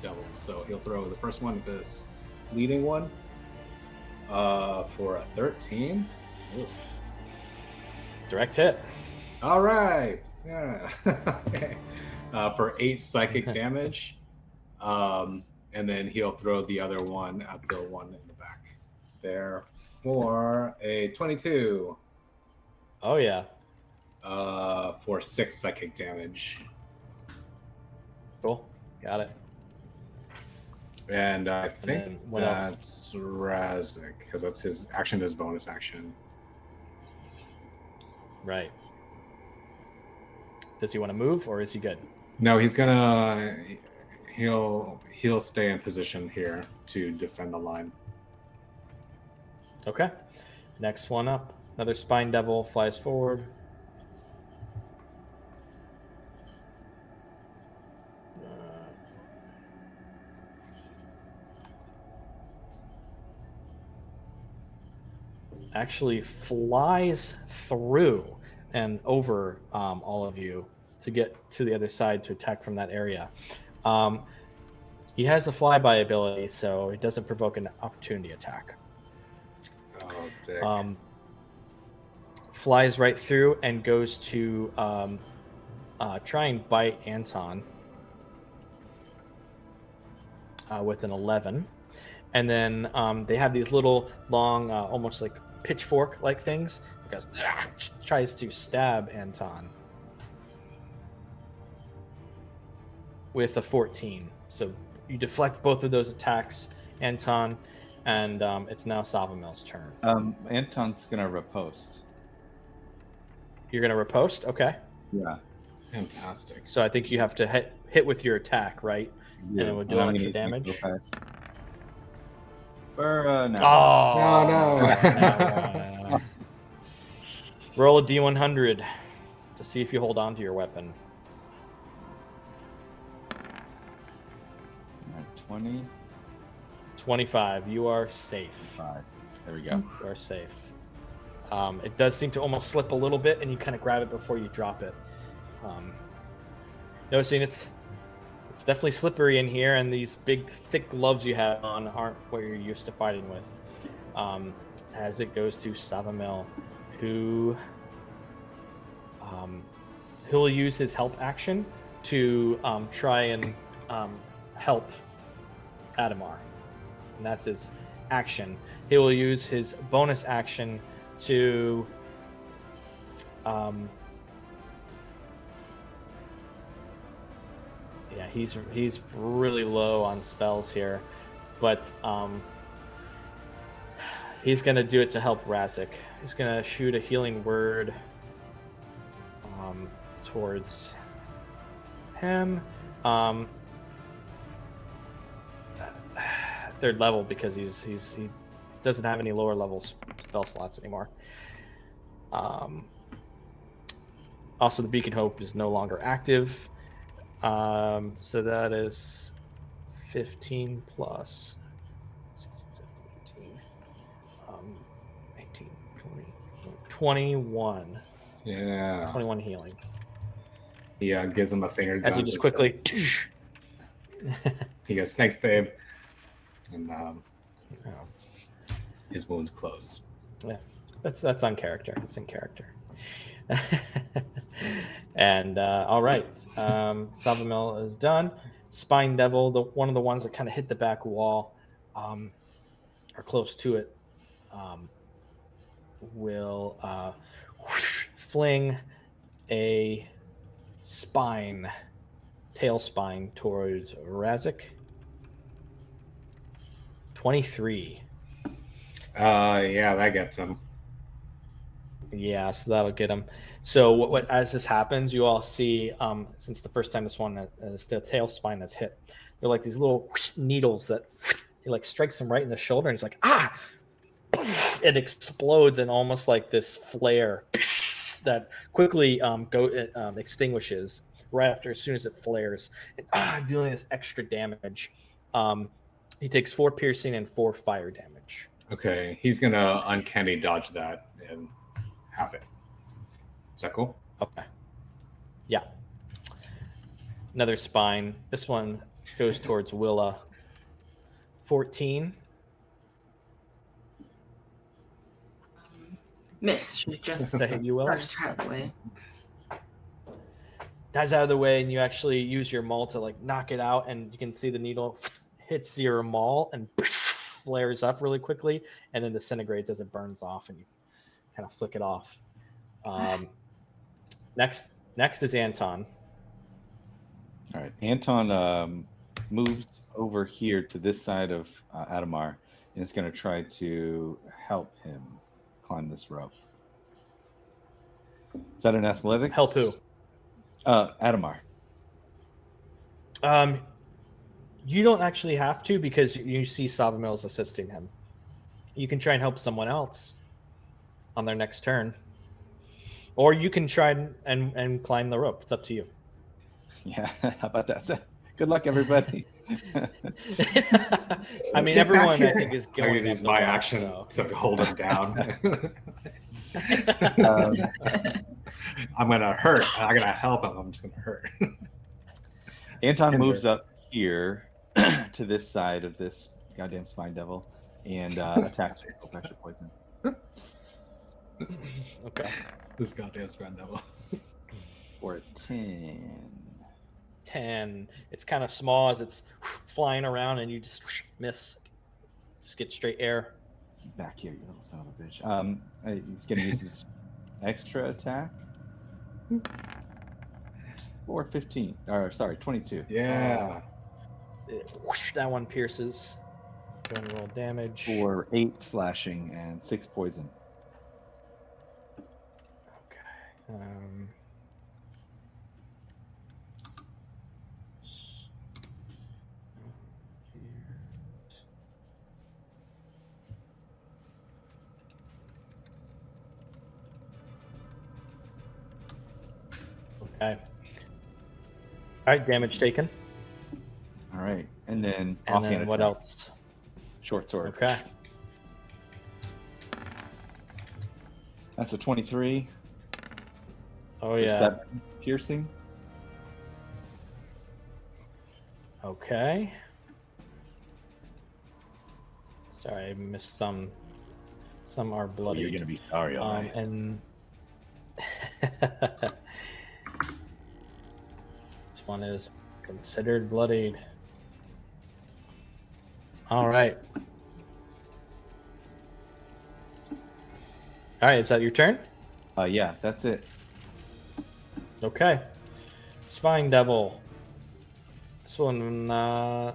devils. So he'll throw the first one at this leading one for a 13. Ooh. Direct hit. All right, yeah. Okay. For 8 psychic damage, and then he'll throw the other one at the one in the back there for a 22. Oh yeah. For 6 psychic damage. Cool. Got it. And I then think what else? that's Razik, because that's his action, his bonus action. Right. Does he want to move, or is he good? No, he'll stay in position here to defend the line. Okay. Next one up. Another Spine Devil flies forward. Actually flies through and over all of you to get to the other side to attack from that area. He has a flyby ability, so it doesn't provoke an opportunity attack. Oh, dick. Flies right through and goes to try and bite Anton with an 11. And then they have these little long, almost like pitchfork-like things, because tries to stab Anton with a 14. So you deflect both of those attacks, Anton, and it's now Savamel's turn. Anton's gonna riposte. You're gonna riposte, okay? Yeah. Fantastic. So I think you have to hit with your attack, right? Yeah. And it would do I'm extra gonna use damage. my go fast. Or no. Oh No. Roll a d100 to see if you hold on to your weapon. 20. 25. You are safe. 5. There we go. You are safe. It does seem to almost slip a little bit, and you kind of grab it before you drop it. Noticing it's definitely slippery in here, and these big, thick gloves you have on aren't what you're used to fighting with. As it goes to Savamel, who he'll use his help action to try and help Adamar, and that's his action. He will use his bonus action to yeah, he's really low on spells here, but he's gonna do it to help Razik. He's gonna shoot a healing word towards him. Third level, because he doesn't have any lower level spell slots anymore. Also, the Beacon Hope is no longer active. So that is 15 plus 16, 17, 18, 20, 21. Yeah. 21 healing. He gives him a finger gun. As he just quickly. He goes, "Thanks, babe," and Oh, his wounds close. yeah, that's on character. It's in character. And all right, Savamel is done. Spine Devil, one of the ones that kind of hit the back wall, or close to it, will fling a tail spine towards Razik. 23. Yeah, that gets him. Yeah, so that'll get him. So what as this happens, you all see, since the first time this one, the tail spine is hit, they're like these little needles that it like strikes him right in the shoulder, and it's like, ah! It explodes in almost like this flare that quickly extinguishes right after, as soon as it flares, and dealing this extra damage. He takes 4 piercing and 4 fire damage. Okay, he's gonna uncanny dodge that and have it. Is that cool? Okay. Yeah. Another spine. This one goes towards Willa. 14. Miss. She just Does that hit you, Willa? dodges her out of the way. Dives out of the way, and you actually use your maul to like knock it out, and you can see the needle hits your maul and flares up really quickly, and then disintegrates as it burns off, and you kind of flick it off. Next is Anton. All right, Anton moves over here to this side of Adamar, and it's going to try to help him climb this rope. Is that an athletics? Help who? Adamar. You don't actually have to, because you see Savamil's assisting him. You can try and help someone else on their next turn, or you can try and climb the rope. It's up to you. Yeah, how about that? Good luck, everybody. I mean, everyone I think is I'm going. gonna use up the my rope, action so. to hold him down. I'm gonna hurt. I'm not gonna help him. I'm just gonna hurt. Anton moves up here to this side of this goddamn spine devil and attacks with special poison. Okay. This goddamn spine devil. For a 10. 10. It's kind of small as it's flying around, and you just miss. Just get straight air. Back here, you little son of a bitch. He's going to use his extra attack. For 15. Or, sorry, 22. Yeah. That one pierces. Go and roll damage. For 8 slashing and 6 poison. Okay. Okay. All right, damage taken. All right. And then And offhand then what attack. else? Short sword. Okay. That's a 23. Oh, For yeah. 7 piercing. Okay. Sorry, I missed some. Some are bloody. You're going to be sorry, all right. And this one is considered bloodied. All right. All right, is that your turn? Yeah, that's it. Okay. Spine Devil. This one,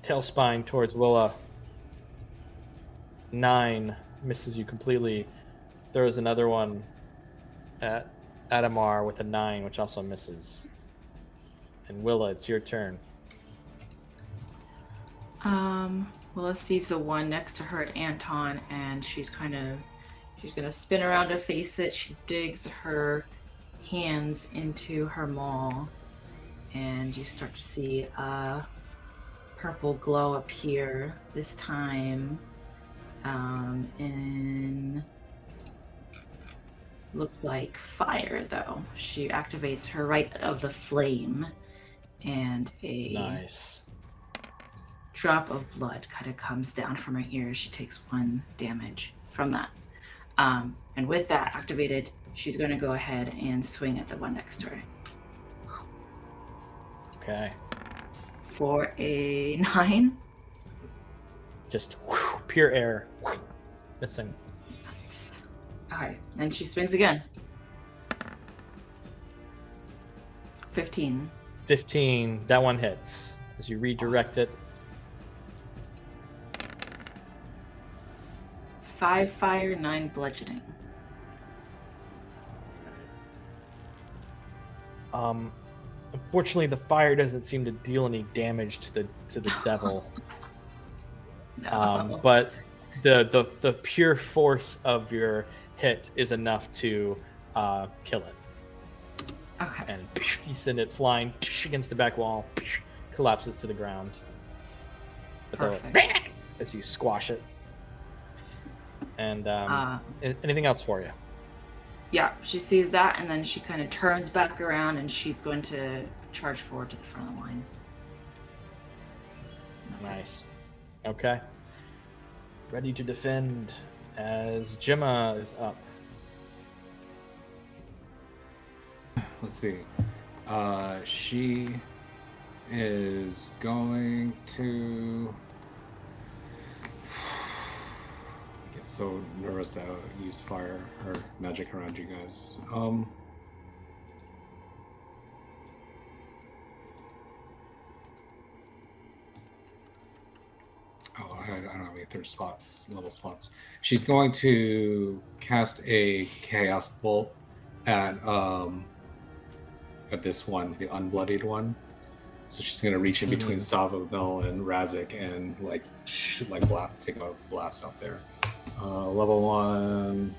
tail spine towards Willa. 9 misses you completely. Throws another one at Adamar with a 9, which also misses. And Willa, it's your turn. Willa sees the one next to her at Anton, and she's gonna spin around to face it. She digs her hands into her maw, and you start to see a purple glow appear. This time, in looks like fire though. She activates her Rite of the Flame, and a Nice. drop of blood kind of comes down from her ears. She takes 1 damage from that. And with that activated, she's going to go ahead and swing at the one next to her. Okay. For a 9. Just pure air. Missing. Okay, and she swings again. 15. 15. That one hits. As you redirect it. 5 fire, 9 bludgeoning. Unfortunately, the fire doesn't seem to deal any damage to the devil. No. But the pure force of your hit is enough to kill it. Okay. And you send it flying against the back wall, collapses to the ground. Perfect. As you squash it. And anything else for you? Yeah, she sees that, and then she kind of turns back around, and she's going to charge forward to the front of the line. That's it. Nice. Okay. Ready to defend as Gemma is up. Let's see. She is going to get so nervous to use fire or magic around you guys. I don't have any third level slots. She's going to cast a chaos bolt at this one, the unbloodied one. So she's gonna reach in between Savamil and Razik and take a blast out there. Level 1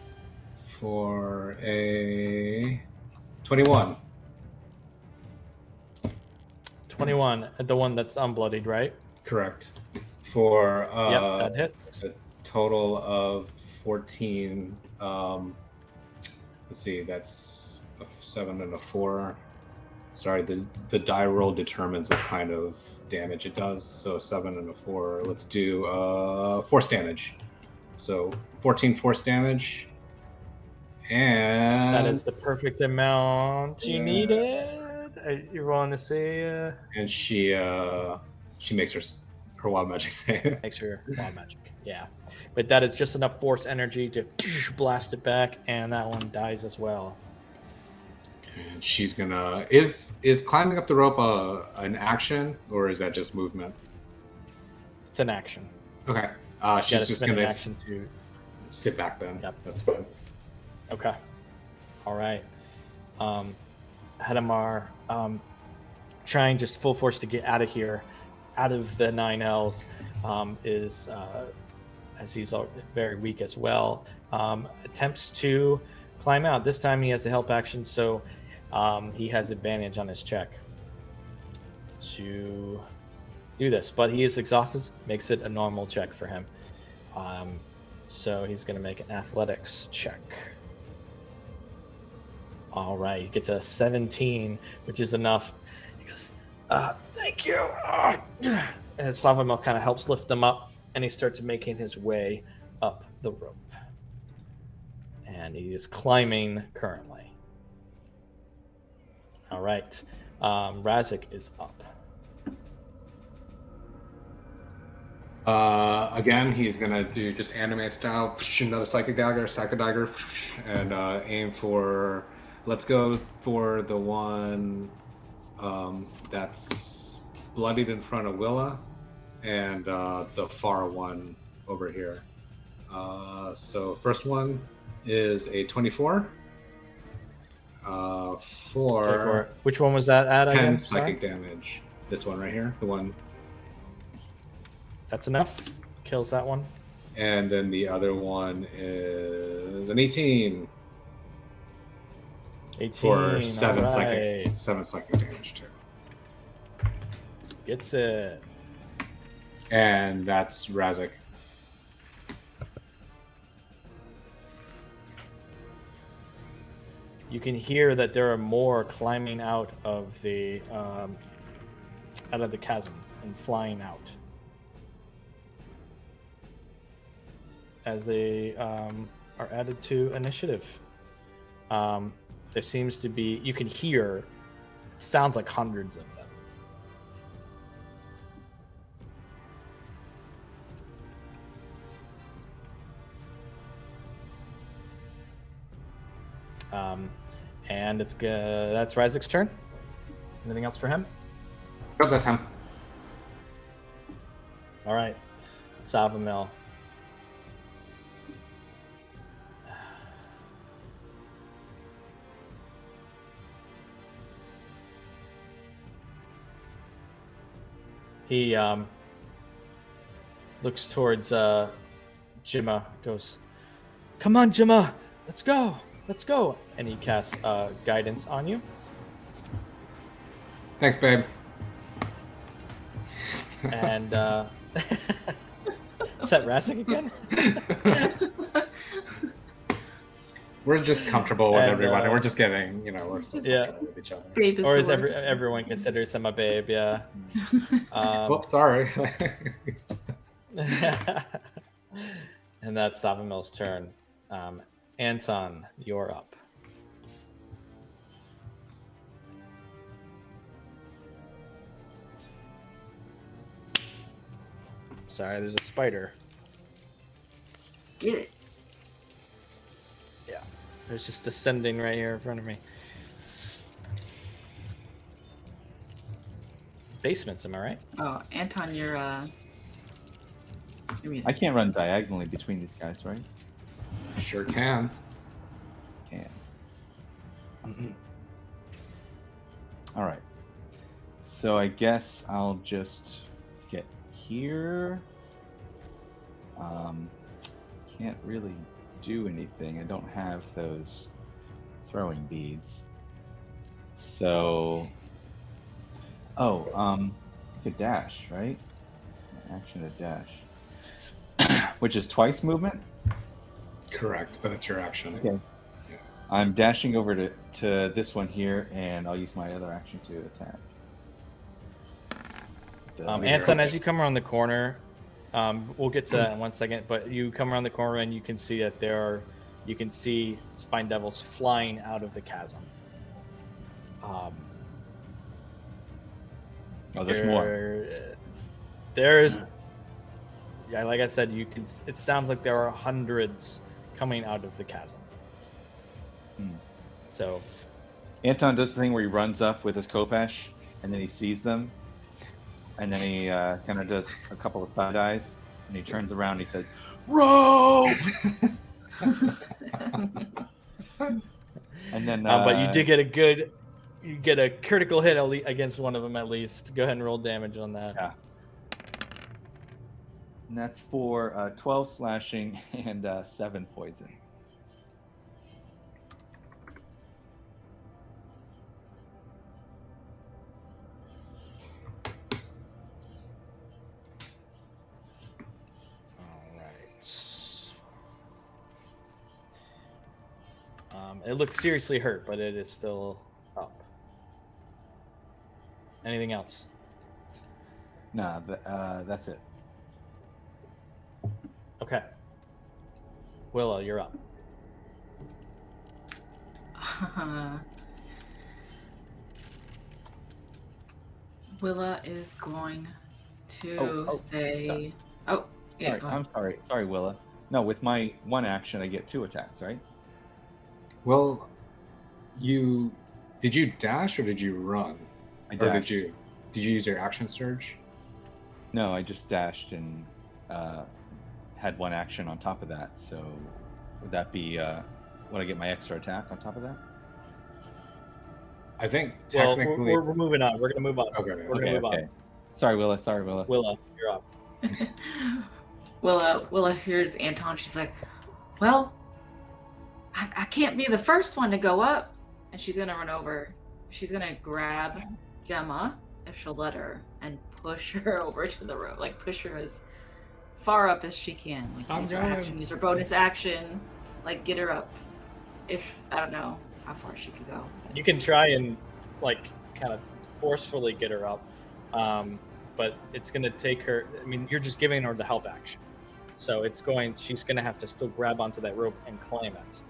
for a 21. 21, the one that's unbloodied, right? Correct. For Yep, that hits. a total of 14. Let's see, that's a 7 and a 4. Sorry, the die roll determines what kind of damage it does. So 7 and a 4. Let's do force damage. So 14 force damage. And That is the perfect amount you needed. You're willing to say? And she makes her wild magic save. Makes her wild magic. Yeah, but that is just enough force energy to blast it back, and that one dies as well. And she's gonna is climbing up the rope an action, or is that just movement? It's an action. Okay. She's just gonna action to sit back then. Yep. That's fine. Okay. All right. Hadamar, trying just full force to get out of here, out of the 9 L's, is as he's very weak as well. Attempts to climb out. This time he has the help action, so he has advantage on his check to do this. But he is exhausted, makes it a normal check for him. So he's going to make an athletics check. All right, he gets a 17, which is enough. He goes, thank you. And Savamil kind of helps lift them up, and he starts making his way up the rope. And he is climbing currently. All right, Razik is up. Again, he's gonna do just anime style, another psychic dagger, and aim for. Let's go for the one that's bloodied in front of Willa, and the far one over here. So first one is a 24. For Which one was that at? 10 psychic damage. This one right here, the one. That's enough. Kills that one. And then the other one is an 18. 18 for 7 right. psychic damage too. Gets it. And that's Razik. You can hear that there are more climbing out of the chasm and flying out as they are added to initiative. There seems to be, you can hear, it sounds like hundreds of them. And it's good. That's Ryzik's turn. Anything else for him? Nope, that's him. All right. Savamil. He looks towards Gemma, goes, "Come on, Gemma, let's go, let's go." And he casts guidance on you. Thanks, babe. And is that Razik again? We're just comfortable with And, everybody. We're just getting, we're so Yeah. comfortable with each other. Babe is Or the is word. everyone considers him a babe? Yeah. Whoops, sorry. And that's Savamil's turn. Anton, you're up. Sorry, there's a spider. Get it. Yeah, it's just descending right here in front of me. Basements, am I right? Oh, Anton, you're I can't run diagonally between these guys, right? Sure can. Can. All right. So I guess I'll just get here. Can't really do anything. I don't have those throwing beads. So, you could dash, right? It's an action to dash, which is twice movement. Correct, but it's your action. Okay. Yeah. I'm dashing over to this one here, and I'll use my other action to attack. Anton, as you come around the corner, we'll get to that in 1 second, but you come around the corner and you can see that you can see spine devils flying out of the chasm. There's more. There's, yeah, like I said, it sounds like there are hundreds coming out of the chasm. So Anton does the thing where he runs up with his Kopesh, and then he sees them, and then he kind of does a couple of side eyes, and he turns around and he says, "Rope!" And then, but you did get a critical hit against one of them at least. Go ahead and roll damage on that. Yeah. And that's for 12 slashing and 7 poison. It looks seriously hurt, but it is still up. Anything else? Nah, that's it. Okay. Willow, you're up. Willa is going to say... sorry. Oh, yeah, Sorry, go ahead. I'm sorry. Sorry, Willa. No, with my one action, I get 2 attacks, right? Well, did you dash or did you run? I Or dashed. did you use your action surge? No, I just dashed and had one action on top of that. So would that be, would I get my extra attack on top of that? I think Well, technically. we're moving on. We're going to move on. Okay, We're going to move on. Sorry, Willa. Sorry, Willa. Willa, you're up. Willa hears Anton. She's like, well, I can't be the first one to go up. And she's going to run over. She's going to grab Gemma, if she'll let her, and push her over to the rope. Like, push her as far up as she can. Like, use her action, use her bonus action. Like, get her up. If, I don't know how far she could go. You can try and, like, kind of forcefully get her up. But it's going to take her... I mean, you're just giving her the help action. So she's going to have to still grab onto that rope and climb it.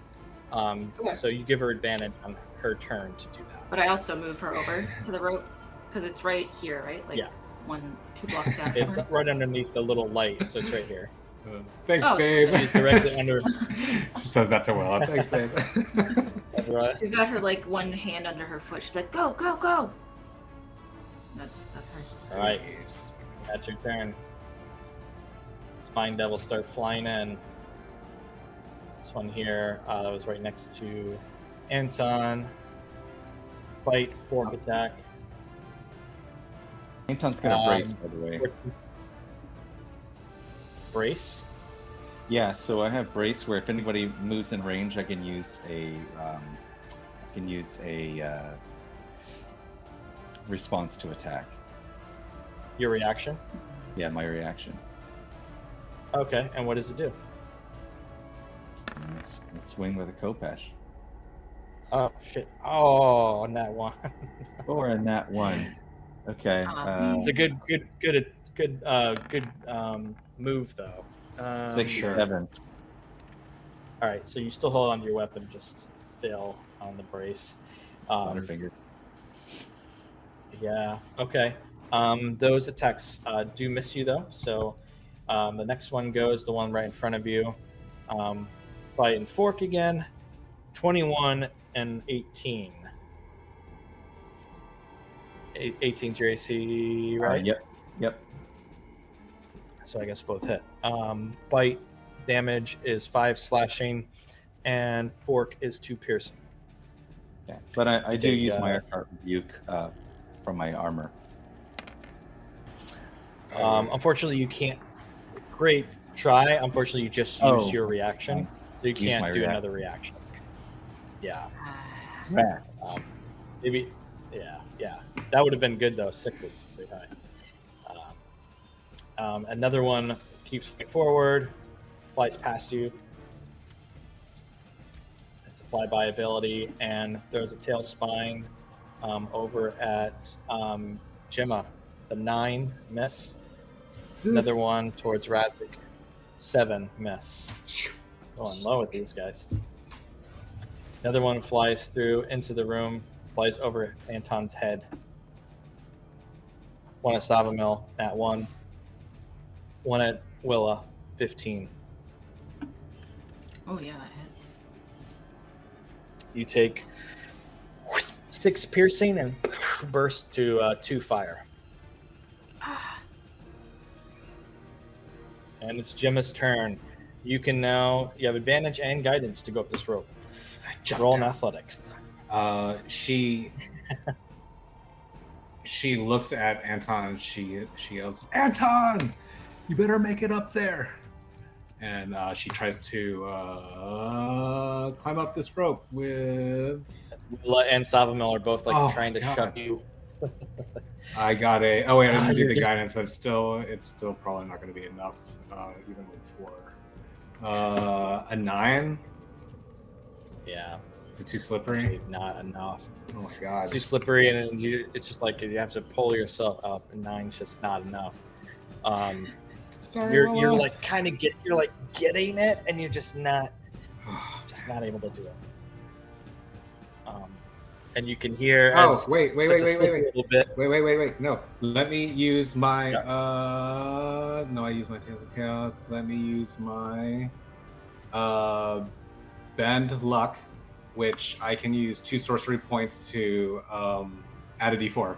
Okay. So you give her advantage on her turn to do that. But I also move her over to the rope because it's right here, right? Like Yeah. 2 blocks down. It's right underneath the little light, so it's right here. Thanks, Oh. babe. She's directly under... She says that to Willa. Thanks, babe. right. She's got her like one hand under her foot. She's like, go, go, go. That's her. All right. That's your turn. Spine devils start flying in. This one here that was right next to Anton. Fight, fork attack. Anton's gonna brace, by the way. Brace? Yeah, so I have brace where if anybody moves in range, I can use a response to attack. Your reaction? Yeah, my reaction. Okay, and what does it do? Swing with a Kopesh. Oh shit! Oh, on that one. Or a nat 1. Okay. It's a good move though. 6 or 7. All right, so you still hold on to your weapon, just fail on the brace. Butterfinger. Yeah. Okay. Those attacks do miss you though. So the next one goes the one right in front of you. Fight and fork again. 21 and 18. 18's your AC, right? Yep. So I guess both hit. Bite damage is 5 slashing, and fork is 2 piercing. Yeah, but I do Take, use my Arcart Rebuke from my armor. Unfortunately, you can't. Great try. Unfortunately, you just used your reaction, so you can't do another reaction. Yeah. Rats. Maybe. Yeah. That would have been good though. 6 is pretty high. Another one keeps moving forward, flies past you. It's a flyby ability, and there's a tail spine over at Gemma. The 9 miss. Another one towards Razik. 7 miss. Going low with these guys. Another one flies through into the room, flies over Anton's head. One at Savamil at 1. One at Willa, 15. Oh yeah, that hits. You take 6 piercing and burst to 2 fire. And it's Gemma's turn. You have advantage and guidance to go up this rope. Roll in athletics. She looks at Anton and she yells, "Anton, you better make it up there!" And she tries to climb up this rope with. Willa and Savamil are both trying to shove you. I got a. Oh wait, I didn't do the guidance, but it's still probably not going to be enough, even with 4. A 9. Yeah. Is it too slippery? Actually, not enough. Oh my god. It's too slippery, and then it's just like you have to pull yourself up, and 9's just not enough. Sorry, you're like kind of getting it, and you're just not able to do it. And you can hear. Wait. A little bit. Wait. No, let me use my. No, I use my Tales of Chaos. Let me use my. Bend Luck, which I can use 2 sorcery points to add a D4.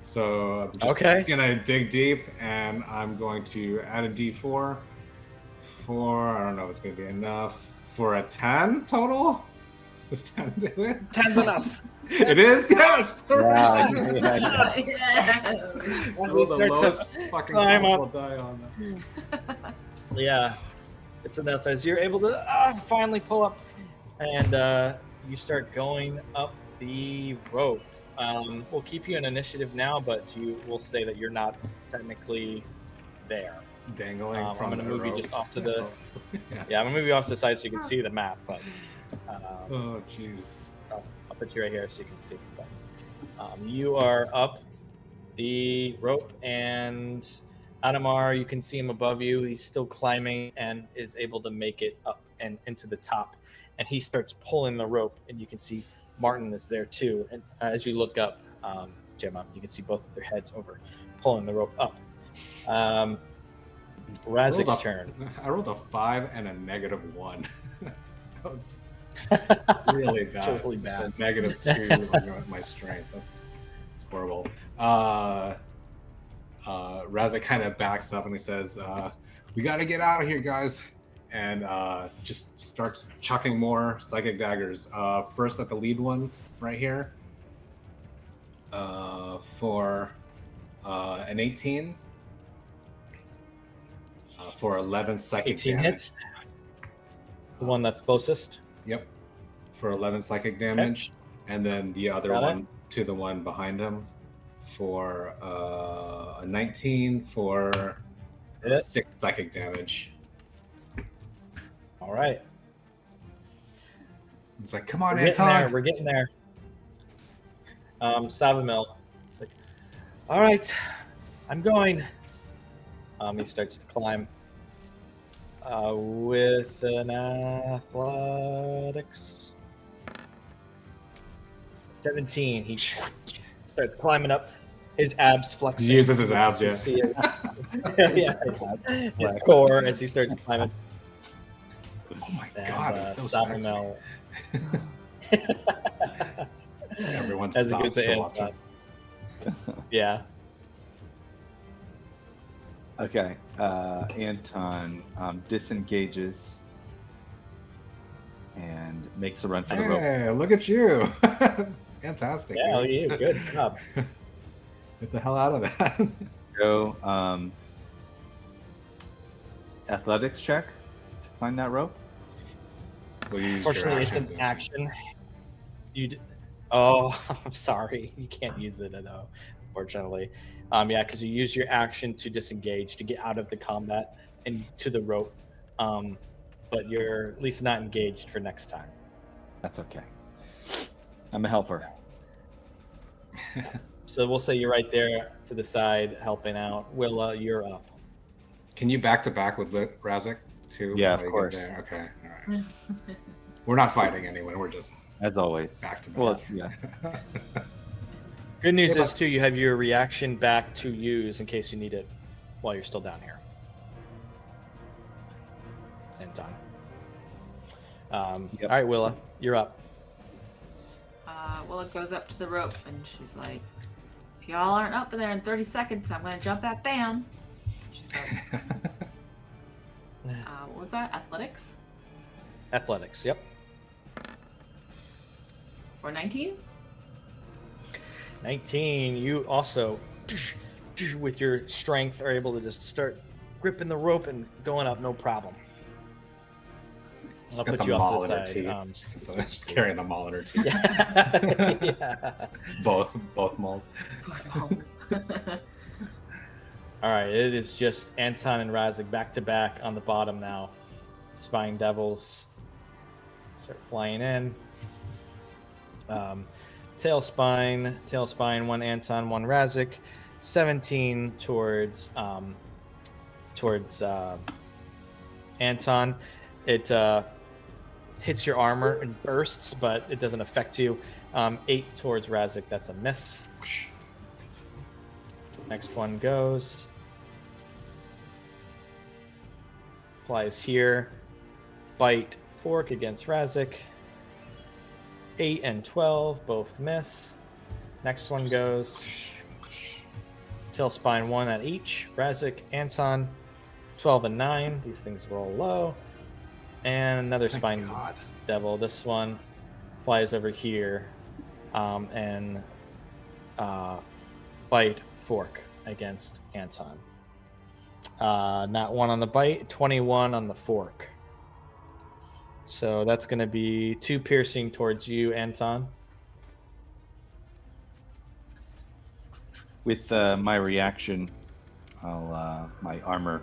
So I'm just gonna dig deep, and I'm going to add a D4 for, I don't know if it's gonna be enough, for a 10 total? Does 10 do it? 10's enough. It is? Yes! Wow. That's the lowest fucking possible die on that. Yeah, it's enough as you're able to finally pull up, and you start going up the rope. We'll keep you in initiative now, but you will say that you're not technically there. Dangling I'm from going to the move rope. you just off to the. Yeah. I'm going to move you off to the side so you can see the map, but. Oh jeez. I'll put you right here so you can see. But, you are up the rope, and Adamar, you can see him above you. He's still climbing and is able to make it up and into the top. And he starts pulling the rope, and you can see Martin is there too. And as you look up, Gemma, you can see both of their heads over pulling the rope up. Razik's turn. I rolled a 5 and a -1. That was Really It's bad. really bad. It's a -2 on my strength. That's horrible. Razak kind of backs up and he says, "We got to get out of here, guys," and just starts chucking more psychic daggers. First at the lead one right here for an 18 for 11 psychic 18 damage. hits. The one that's closest. Yep, for 11 psychic damage, and then the other Got it. one to the one behind him for a 19 for Hit. 6 psychic damage. All right. It's like, come on, We're getting there. Anton. We're getting there. Savamil. It's like, all right, I'm going. He starts to climb with an athletics 17. He starts climbing up. His abs flexing. He uses his abs, You yeah. see it. Yeah, his core as he starts climbing. Oh my And, god, it's so sexy. Savamil Everyone as it stops goes to to watch Anton. him. Yeah. Okay. Anton disengages and makes a run for the rope. Hey, look at you. Fantastic. Yeah, dude. you. Good job. Get the hell out of that. Go athletics check to climb that rope. Will you use your Unfortunately, it's an to- action. Oh, I'm sorry. You can't use it though. Unfortunately, yeah, because you use your action to disengage to get out of the combat and to the rope. But you're at least not engaged for next time. That's okay. I'm a helper. So we'll say you're right there to the side helping out. Willa, you're up. Can you back to back with Razak too? Yeah, of while you get course. there? Okay, all right. We're not fighting anyone. We're just As always. back to back. Well, yeah. Good news Yeah, is too, you have your reaction back to use in case you need it while you're still down here. And done. Yep. All right, Willa, you're up. Willa goes up to the rope and she's like, if y'all aren't up in there in 30 seconds, I'm gonna jump that bam. She's like, what was that? Athletics? Athletics, yep. For 19? 19, you also, with your strength, are able to just start gripping the rope and going up, no problem. I'll got put the you maul off in to her the teeth. side. Just carrying the maul in her teeth. Yeah. Yeah. Both mauls. All right, it is just Anton and Razak back to back on the bottom now. Spine Devils start flying in. Tailspine, one Anton, one Razak. 17 towards Anton. It hits your armor and bursts, but it doesn't affect you. 8 towards Razak. That's a miss. Next one goes. Flies here. Bite fork against Razak. 8 and 12 both miss. Next one goes. Tailspine 1 at each. Razak, Anton. 12 and 9. These things roll low. And another Thank spine God. devil. This one flies over here and bite fork against Anton. Not 1 on the bite, 21 on the fork. So that's going to be 2 piercing towards you, Anton. With my reaction, I'll my armor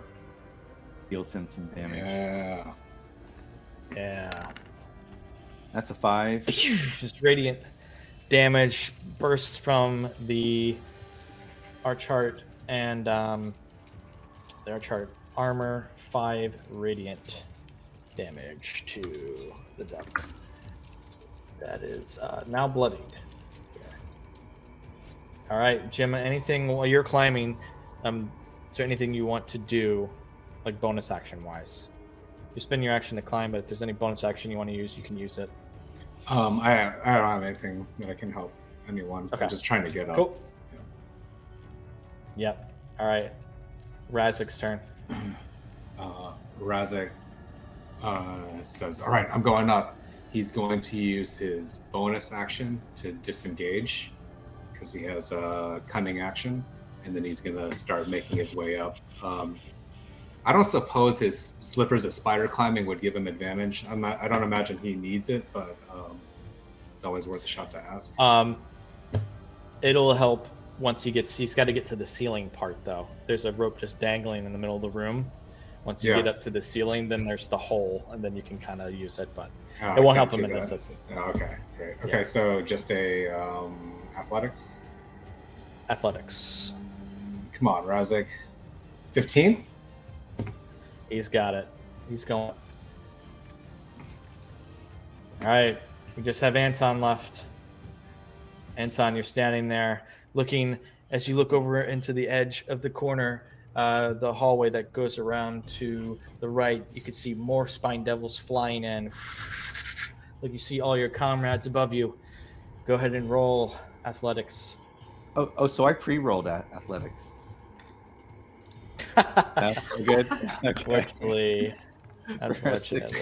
deals him some damage. Yeah. Yeah. That's a 5. Just radiant damage bursts from the Archheart and the Archheart armor. 5 radiant damage to the devil. That is now bloodied. All right, Gemma, anything while you're climbing, is there anything you want to do, like bonus action wise? You spend your action to climb, but if there's any bonus action you want to use, you can use it. I don't have anything that I can help anyone. Okay. I'm just trying to get up. Cool. Yep. All right. Razik's turn. Razik says, "All right, I'm going up." He's going to use his bonus action to disengage because he has a cunning action, and then he's going to start making his way up. I don't suppose his slippers at spider climbing would give him advantage. I don't imagine he needs it, but it's always worth a shot to ask. It'll help once he's got to get to the ceiling part though. There's a rope just dangling in the middle of the room. Once you get up to the ceiling, then there's the hole, and then you can kind of use it, but it won't help him in this instance. Okay, great. Okay, so just a athletics. Athletics. Come on, Razik. 15? He's got it. He's going. All right, we just have Anton left. Anton, you're standing there looking, as you look over into the edge of the corner, the hallway that goes around to the right. You can see more spine devils flying in. Like you see all your comrades above you. Go ahead and roll athletics. Oh, so I pre-rolled athletics. That's good. Okay. Unfortunately.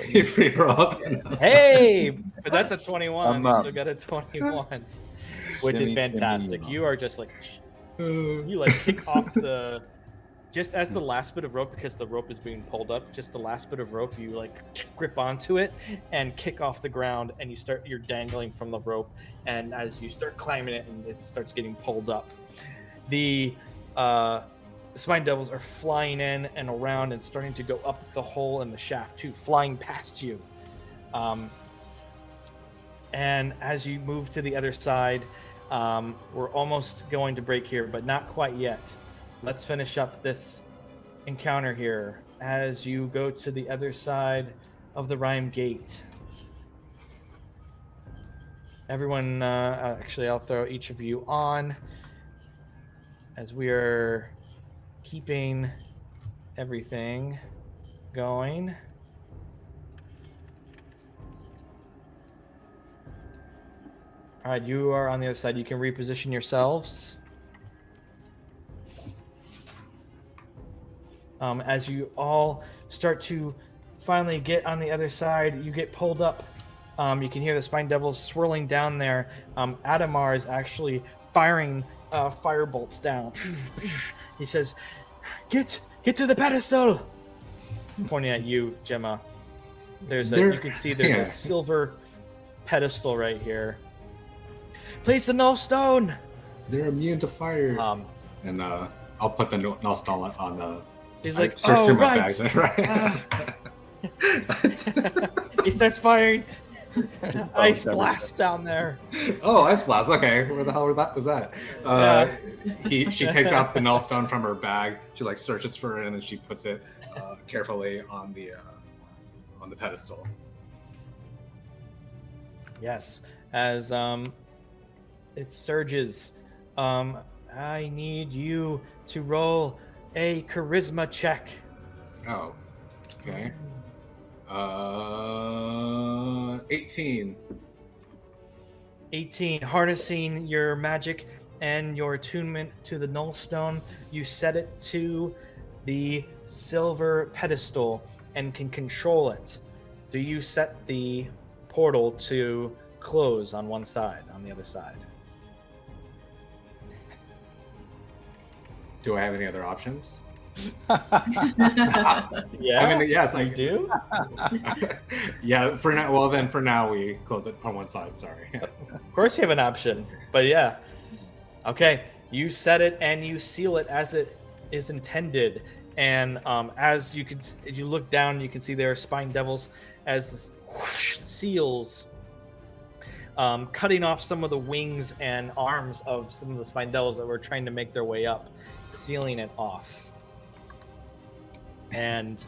You pre-rolled. Hey, but that's a 21. I'm You up. still got a 21, which is Shimmy, fantastic. shimmy. You are just like, you like kick off the, just as the last bit of rope, because the rope is being pulled up, just the last bit of rope, you like grip onto it and kick off the ground, and you're dangling from the rope, and as you start climbing it, and it starts getting pulled up, the spine devils are flying in and around and starting to go up the hole in the shaft too, flying past you. And as you move to the other side, we're almost going to break here, but not quite yet. Let's finish up this encounter here as you go to the other side of the Rhyme Gate. Everyone, actually, I'll throw each of you on as we are keeping everything going. All right, you are on the other side. You can reposition yourselves. As you all start to finally get on the other side, you get pulled up. You can hear the spine devils swirling down there. Adamar is actually firing fire bolts down. He says, "Get to the pedestal!" Pointing at you, Gemma. You can see there's a silver pedestal right here. Place the Nullstone. They're immune to fire. And I'll put the Nullstone on the. He's like, search "Oh, through my right." bags, right? He starts firing ice blast down there. Oh, ice blast. Okay, where the hell was that? She takes out the Nullstone from her bag. She like searches for it, and then she puts it carefully on the pedestal. Yes, as it surges. I need you to roll a charisma check. Oh, okay. 18. 18. Harnessing your magic and your attunement to the Nullstone, you set it to the silver pedestal and can control it. Do you set the portal to close on one side, on the other side? Do I have any other options? Yeah, I mean, yes, I do. Yeah, for now. Well, then for now we close it on one side. Sorry. Of course, you have an option, but yeah. Okay, you set it and you seal it as it is intended. And as you look down, you can see there are spine devils as this whoosh, seals, cutting off some of the wings and arms of some of the spine devils that were trying to make their way up, sealing it off. And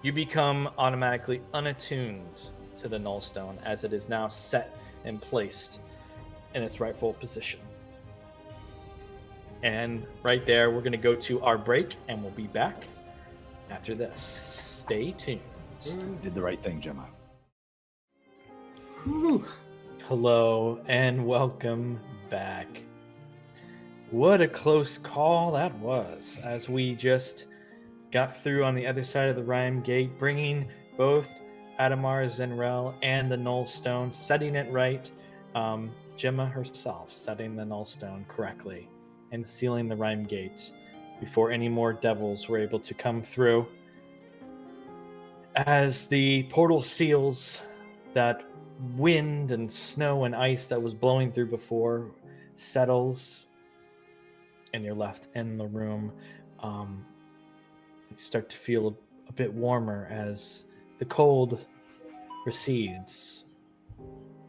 you become automatically unattuned to the Nullstone as it is now set and placed in its rightful position. And right there, we're going to go to our break, and we'll be back after this. Stay tuned. Did the right thing, Gemma. Whew. Hello and welcome back. What a close call that was, as we just got through on the other side of the Rhyme Gate, bringing both Adamar, Zenrel, and the Nullstone, setting it right. Gemma herself setting the Nullstone correctly and sealing the Rhyme Gate before any more devils were able to come through. As the portal seals, that wind and snow and ice that was blowing through before settles, and you're left in the room. You start to feel a bit warmer as the cold recedes.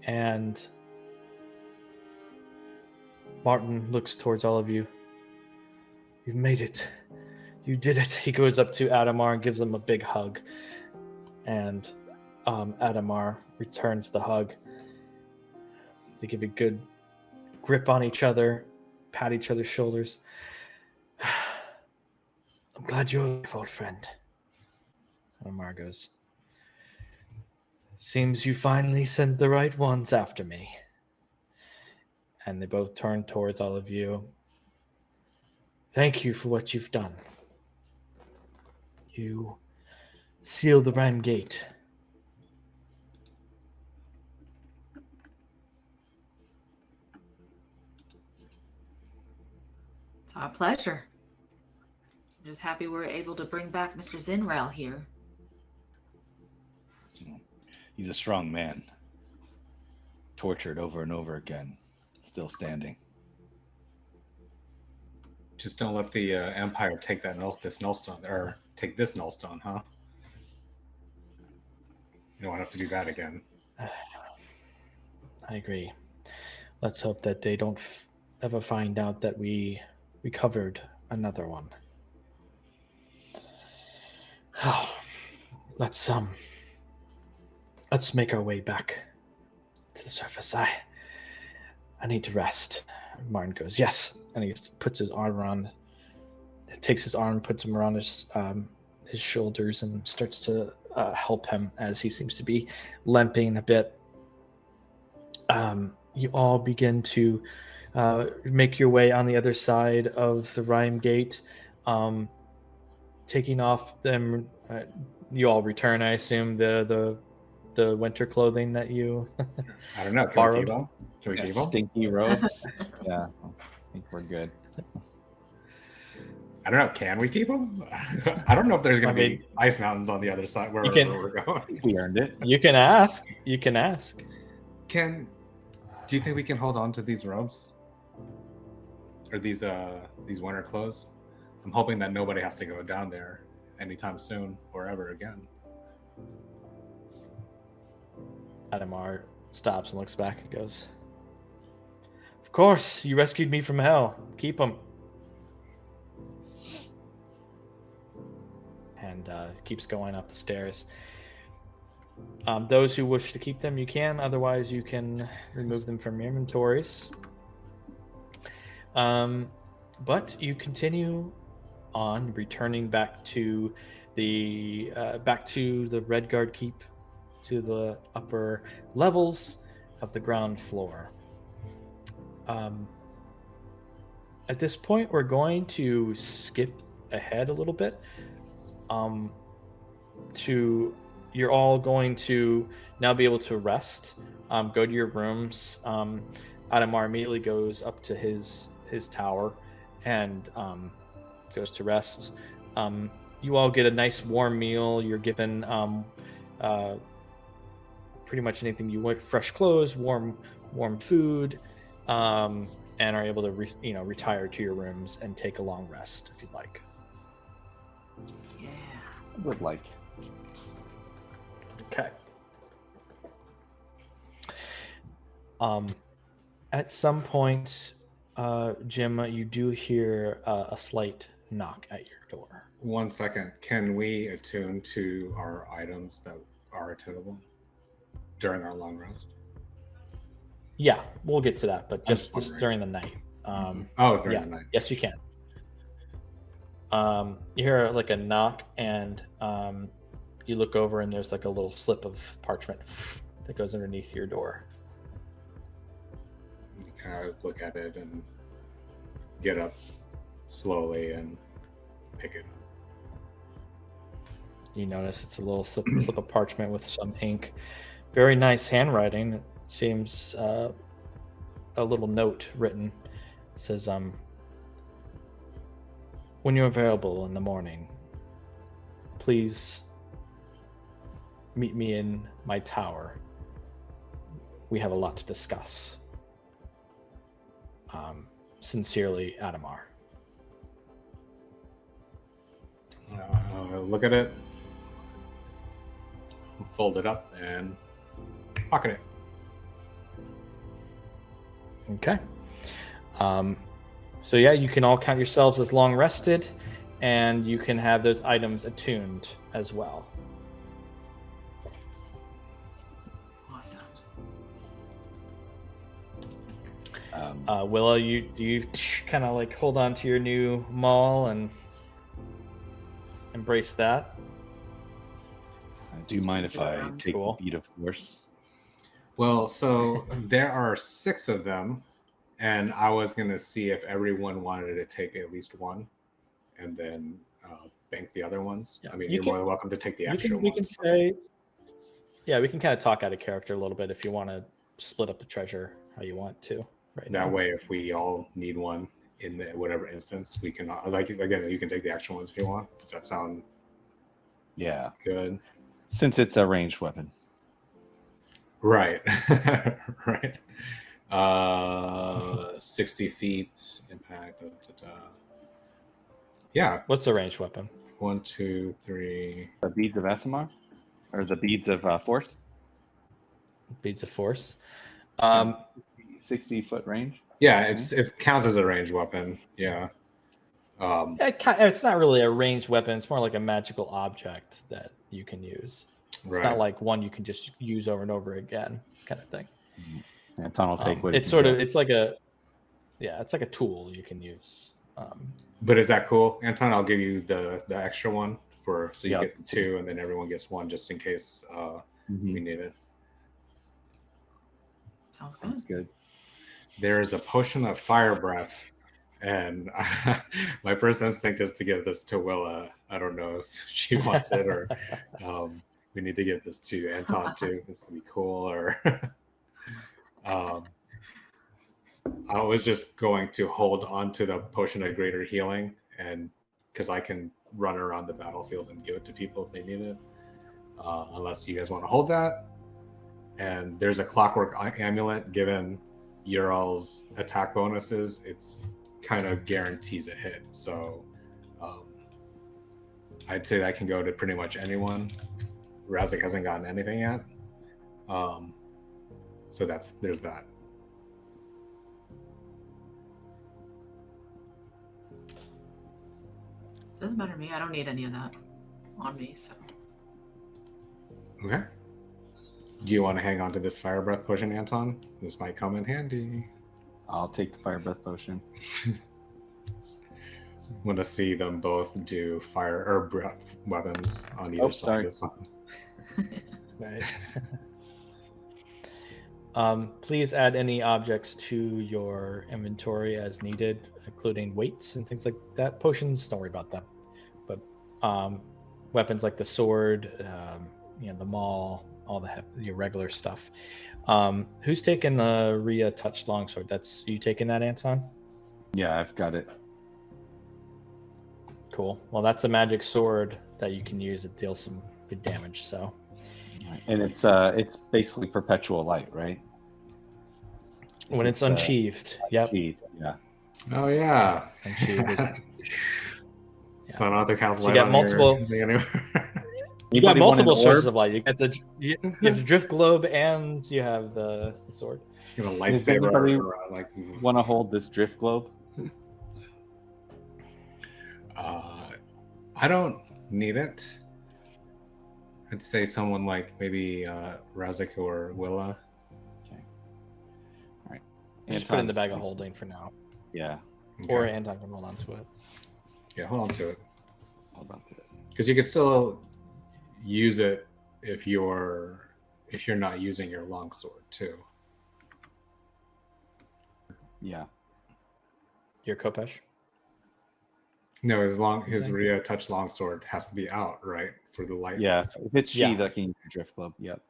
And Martin looks towards all of you. You've made it. You did it. He goes up to Adamar and gives him a big hug. And Adamar returns the hug. They give a good grip on each other, pat each other's shoulders. I'm glad you're alive, old friend. Adamar goes, seems you finally sent the right ones after me. And they both turn towards all of you. Thank you for what you've done. You sealed the Rhyme Gate. It's our pleasure. I'm just happy we're able to bring back Mr. Zenrel here. He's a strong man. Tortured over and over again. Still standing. Just don't let the Empire take this Nullstone, or take this Nullstone, huh? You don't have to do that again. I agree. Let's hope that they don't ever find out that we recovered another one. Oh, let's make our way back to the surface. I need to rest. Martin goes, yes. And he puts his arm around, takes his arm, puts him around his shoulders and starts to help him as he seems to be limping a bit. You all begin to make your way on the other side of the Rhyme Gate, taking off them. You all return, I assume, the winter clothing that you I don't know. borrowed. Can we keep them? Stinky robes. Yeah, I think we're good. I don't know. Can we keep them? I don't know if there's going to be ice mountains on the other side where we're going. We earned it. You can ask. Do you think we can hold on to these robes or these winter clothes? I'm hoping that nobody has to go down there anytime soon or ever again. Adamar stops and looks back and goes, of course, you rescued me from hell. Keep them. And keeps going up the stairs. Those who wish to keep them, you can. Otherwise, you can remove them from your inventories. But you continue on, returning back to the Redguard Keep, to the upper levels of the ground floor. At this point, we're going to skip ahead a little bit. You're all going to now be able to rest. Go to your rooms. Adamar immediately goes up to his tower and goes to rest. You all get a nice warm meal. You're given pretty much anything you want: fresh clothes, warm food, and are able to retire to your rooms and take a long rest if you'd like. Yeah. I would like. Okay. At some point, Gemma, you do hear a slight knock at your door. 1 second. Can we attune to our items that are attunable during our long rest? Yeah, we'll get to that, but just during the night. During the night. Yes, you can. You hear like a knock, and you look over, and there's like a little slip of parchment that goes underneath your door. kind of look at it and get up slowly and pick it up. You notice it's a little slip of parchment with some ink. Very nice handwriting. It seems a little note written. It says, when you're available in the morning, please meet me in my tower. We have a lot to discuss. Sincerely, Adamar. Look at it, fold it up, and pocket it. Okay. So yeah, you can all count yourselves as long rested, and you can have those items attuned as well. Awesome. Willa, do you kind of like hold on to your new maul and embrace that? Do you mind if I take Cool. the beat of force? Well, so there are 6 of them, and I was going to see if everyone wanted to take at least one and then bank the other ones. Yeah. I mean, You you're can- more than welcome to take the extra we can ones. say, yeah, we can kind of talk out of character a little bit if you want to split up the treasure how you want to. Right That now. way, if we all need one in the, whatever instance, we can, like, again, you can take the extra ones if you want. Does that sound Yeah, good? since it's a ranged weapon. Right. Right. 60 feet impact. Yeah. What's the ranged weapon? 1, 2, 3. The beads of Asimar? Or the beads of force? Beads of force. 60-foot range? Yeah, it counts as a ranged weapon. Yeah. It's not really a ranged weapon. It's more like a magical object that you can use. It's Right. not like one you can just use over and over again, kind of thing. Anton will take what he It's can sort get. of, it's like a tool you can use. But is that cool, Anton? I'll give you the extra one so you Yeah. get the 2, and then everyone gets 1 just in case we need it. Sounds Sounds good. good. There is a potion of fire breath, and my first instinct is to give this to Willa. I don't know if she wants it or we need to give this to Anton too. This would be cool. Or I was just going to hold on to the potion of greater healing, and because I can run around the battlefield and give it to people if they need it, unless you guys want to hold that. And there's a clockwork amulet. Given Ural's attack bonuses, it's kind of guarantees a hit. So I'd say that can go to pretty much anyone. Razik hasn't gotten anything yet. So there's that. Doesn't matter to me. I don't need any of that on me. So Okay. Do you want to hang on to this fire breath potion, Anton? This might come in handy. I'll take the fire breath potion. Want to see them both do fire or breath weapons on either side sorry. of the sun. Right. Please add any objects to your inventory as needed, including weights and things like that. Potions, don't worry about them. But weapons like the sword, the maul, all your regular stuff. Who's taking the Rhea touched longsword? That's you taking that, Anton? Yeah, I've got it. Cool. Well, that's a magic sword that you can use. It deals some good damage. So, And it's basically perpetual light, right? when it's unsheathed, yep. Sheath, yeah. Oh yeah. Unsheathed. So I don't have to cast So you light got on multiple- your thing anymore. You got Anybody want an multiple sources orb? of light. You got you have the drift globe and you have the sword. Just gonna Does lightsaber anybody around like. Want to hold this drift globe? I don't need it. I'd say someone like maybe Razik or Willa. Okay. All right. Just put it in the Anton's- bag of holding for now. Yeah. Or Okay. Anton can hold on to it. Yeah, hold on to it. Hold on to it. Because you could still use it if you're not using your longsword too. Yeah. Your Kopesh? No, his Rhea touch longsword has to be out, right? For the light. Yeah. If it's Yeah. she, that can use the drift club. Yep.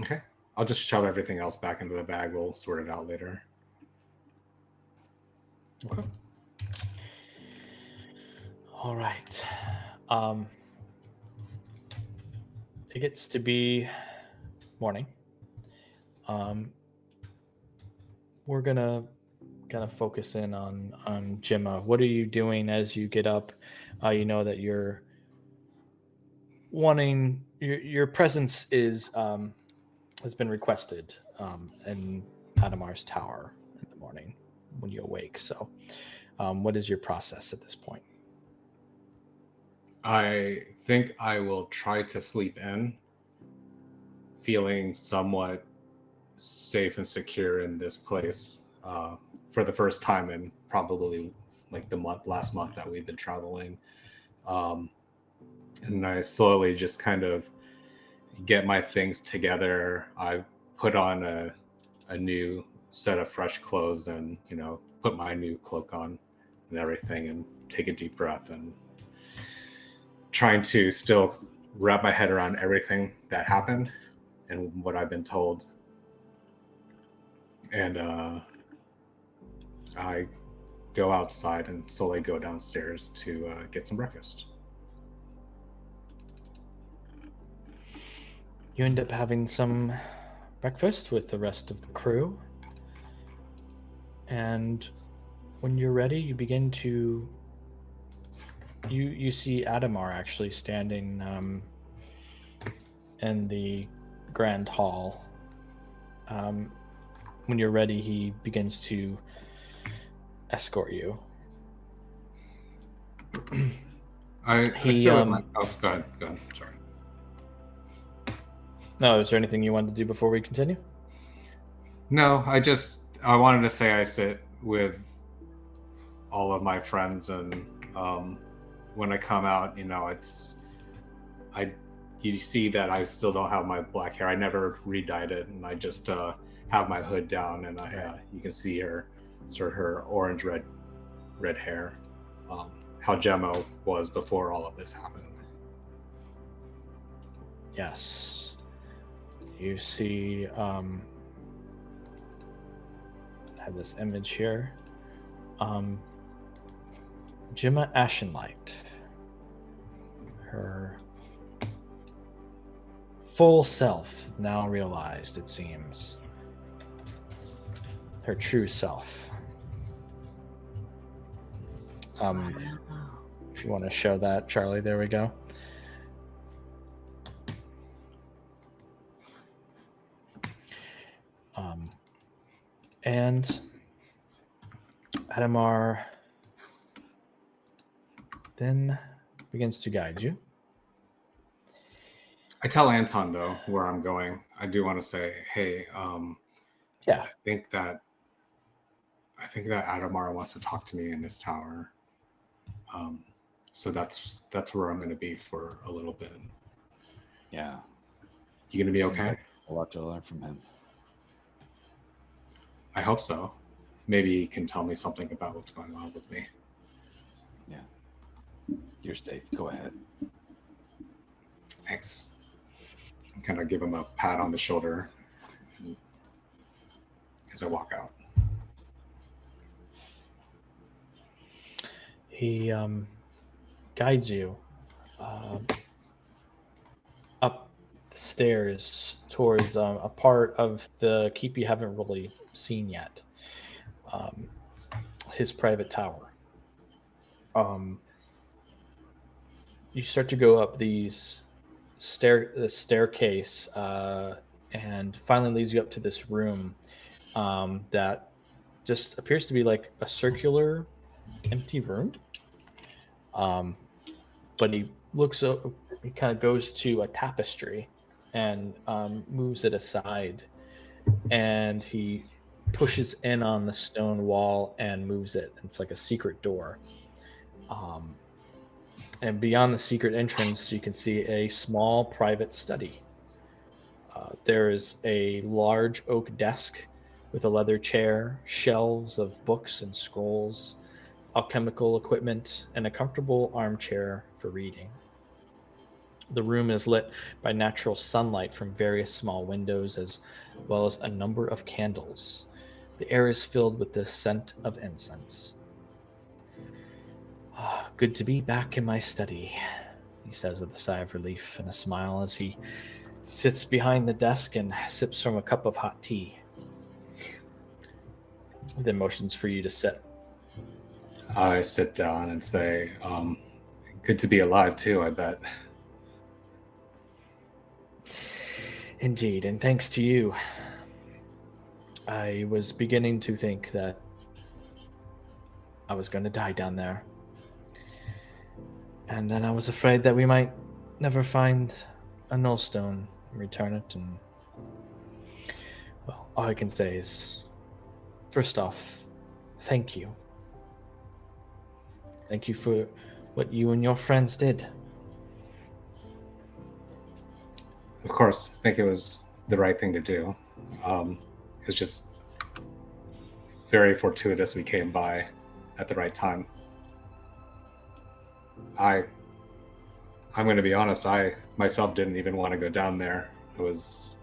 Okay. I'll just shove everything else back into the bag. We'll sort it out later. Okay. All right. It gets to be morning. We're gonna kind of focus in on Gemma. What are you doing as you get up? You know that you're wanting your presence is has been requested in Adamar's tower in the morning when you awake. So, what is your process at this point? I think I will try to sleep in, feeling somewhat safe and secure in this place for the first time in probably like the last month that we've been traveling. And I slowly just kind of get my things together. I put on a new set of fresh clothes and, put my new cloak on and everything and take a deep breath and trying to still wrap my head around everything that happened and what I've been told. And I go outside and slowly go downstairs to get some breakfast. You end up having some breakfast with the rest of the crew. And when you're ready, you begin to... You see Adamar actually standing in the grand hall. When you're ready, he begins to escort you. Go ahead. Sorry. No, is there anything you wanted to do before we continue? No, I wanted to say I sit with all of my friends, and when I come out, you see that I still don't have my black hair. I never re-dyed it, and I just have my hood down, and you can see her orange red hair, how Gemma was before all of this happened. Yes. You see, I have this image here. Gemma Ashenlight. Her full self now realized, it seems. Her true self. If you want to show that, Charlie, there we go. And Adamar then begins to guide you. I tell Anton, though, where I'm going. I do want to say, hey, Yeah. I think that Adamar wants to talk to me in this tower. So that's where I'm going to be for a little bit. Yeah. You going to be okay? A lot to learn from him. I hope so. Maybe he can tell me something about what's going on with me. Yeah. You're safe. Go ahead. Thanks. I kind of give him a pat on the shoulder as I walk out. He guides you up the stairs towards a part of the keep you haven't really seen yet. His private tower. You start to go up the staircase and finally leads you up to this room that just appears to be like a circular empty room. But he kind of goes to a tapestry and moves it aside, and he pushes in on the stone wall and moves it. It's like a secret door. And beyond the secret entrance, you can see a small private study. There is a large oak desk with a leather chair, shelves of books and scrolls, alchemical equipment, and a comfortable armchair for reading. The room is lit by natural sunlight from various small windows, as well as a number of candles. The air is filled with the scent of incense. "Ah, good to be back in my study," he says with a sigh of relief and a smile as he sits behind the desk and sips from a cup of hot tea. Then motions for you to sit. I sit down and say, good to be alive too, I bet. Indeed, and thanks to you. I was beginning to think that I was going to die down there. And then I was afraid that we might never find a Nullstone and return it. And, well, all I can say is, first off, thank you. Thank you for what you and your friends did. Of course, I think it was the right thing to do. It was just very fortuitous we came by at the right time. I'm going to be honest, I myself didn't even want to go down there. I was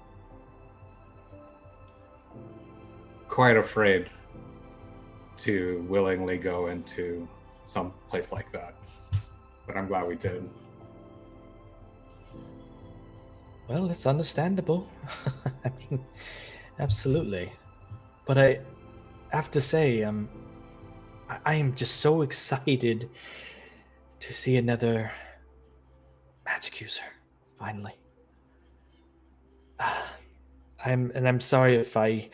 quite afraid to willingly go into some place like that. But I'm glad we did. Well, it's understandable. I mean, absolutely. But I have to say, I am just so excited to see another magic user, finally. I'm sorry if I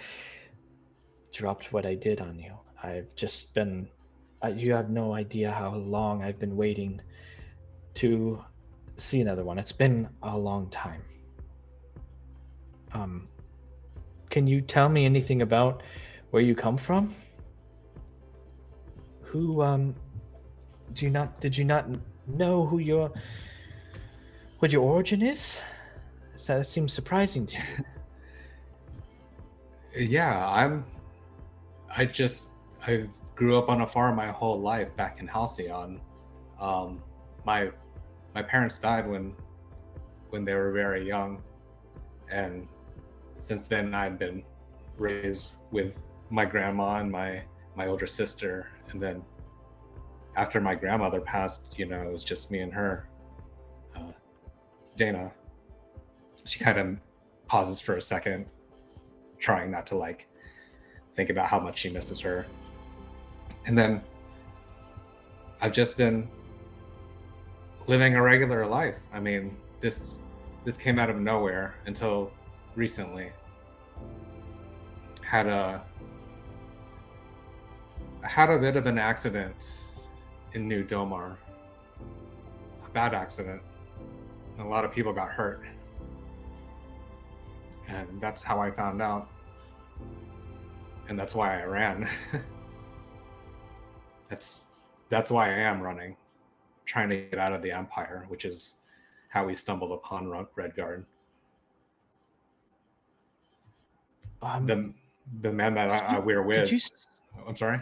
dropped what I did on you. I've just been... you have no idea how long I've been waiting to see another one. It's been a long time. Can you tell me anything about where you come from? Who, did you not know what your origin is? That seems surprising to you. Yeah, I grew up on a farm my whole life back in Halcyon. My parents died when they were very young, and since then I've been raised with my grandma and my older sister, and then after my grandmother passed, it was just me and her. Dana, she kind of pauses for a second, trying not to think about how much she misses her. And then I've just been living a regular life. I mean, this came out of nowhere until recently. Had a bit of an accident in New Domar. A bad accident. And a lot of people got hurt. And that's how I found out. And that's why I ran. That's why I am running. Trying to get out of the Empire, which is how we stumbled upon Redguard. The man that we're with. I'm sorry?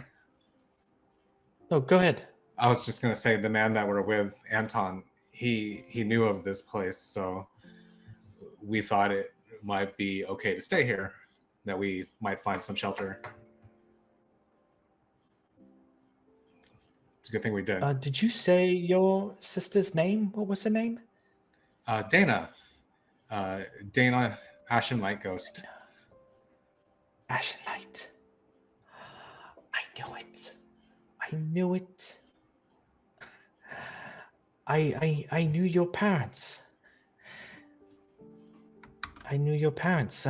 Oh, go ahead. I was just going to say the man that we're with, Anton, he knew of this place, so we thought it might be okay to stay here, that we might find some shelter. It's a good thing we did. Did you say your sister's name? What was her name? Dana. Dana Ashen Light Ghost. Ashen Light. I knew it. I knew it. I knew your parents. I knew your parents.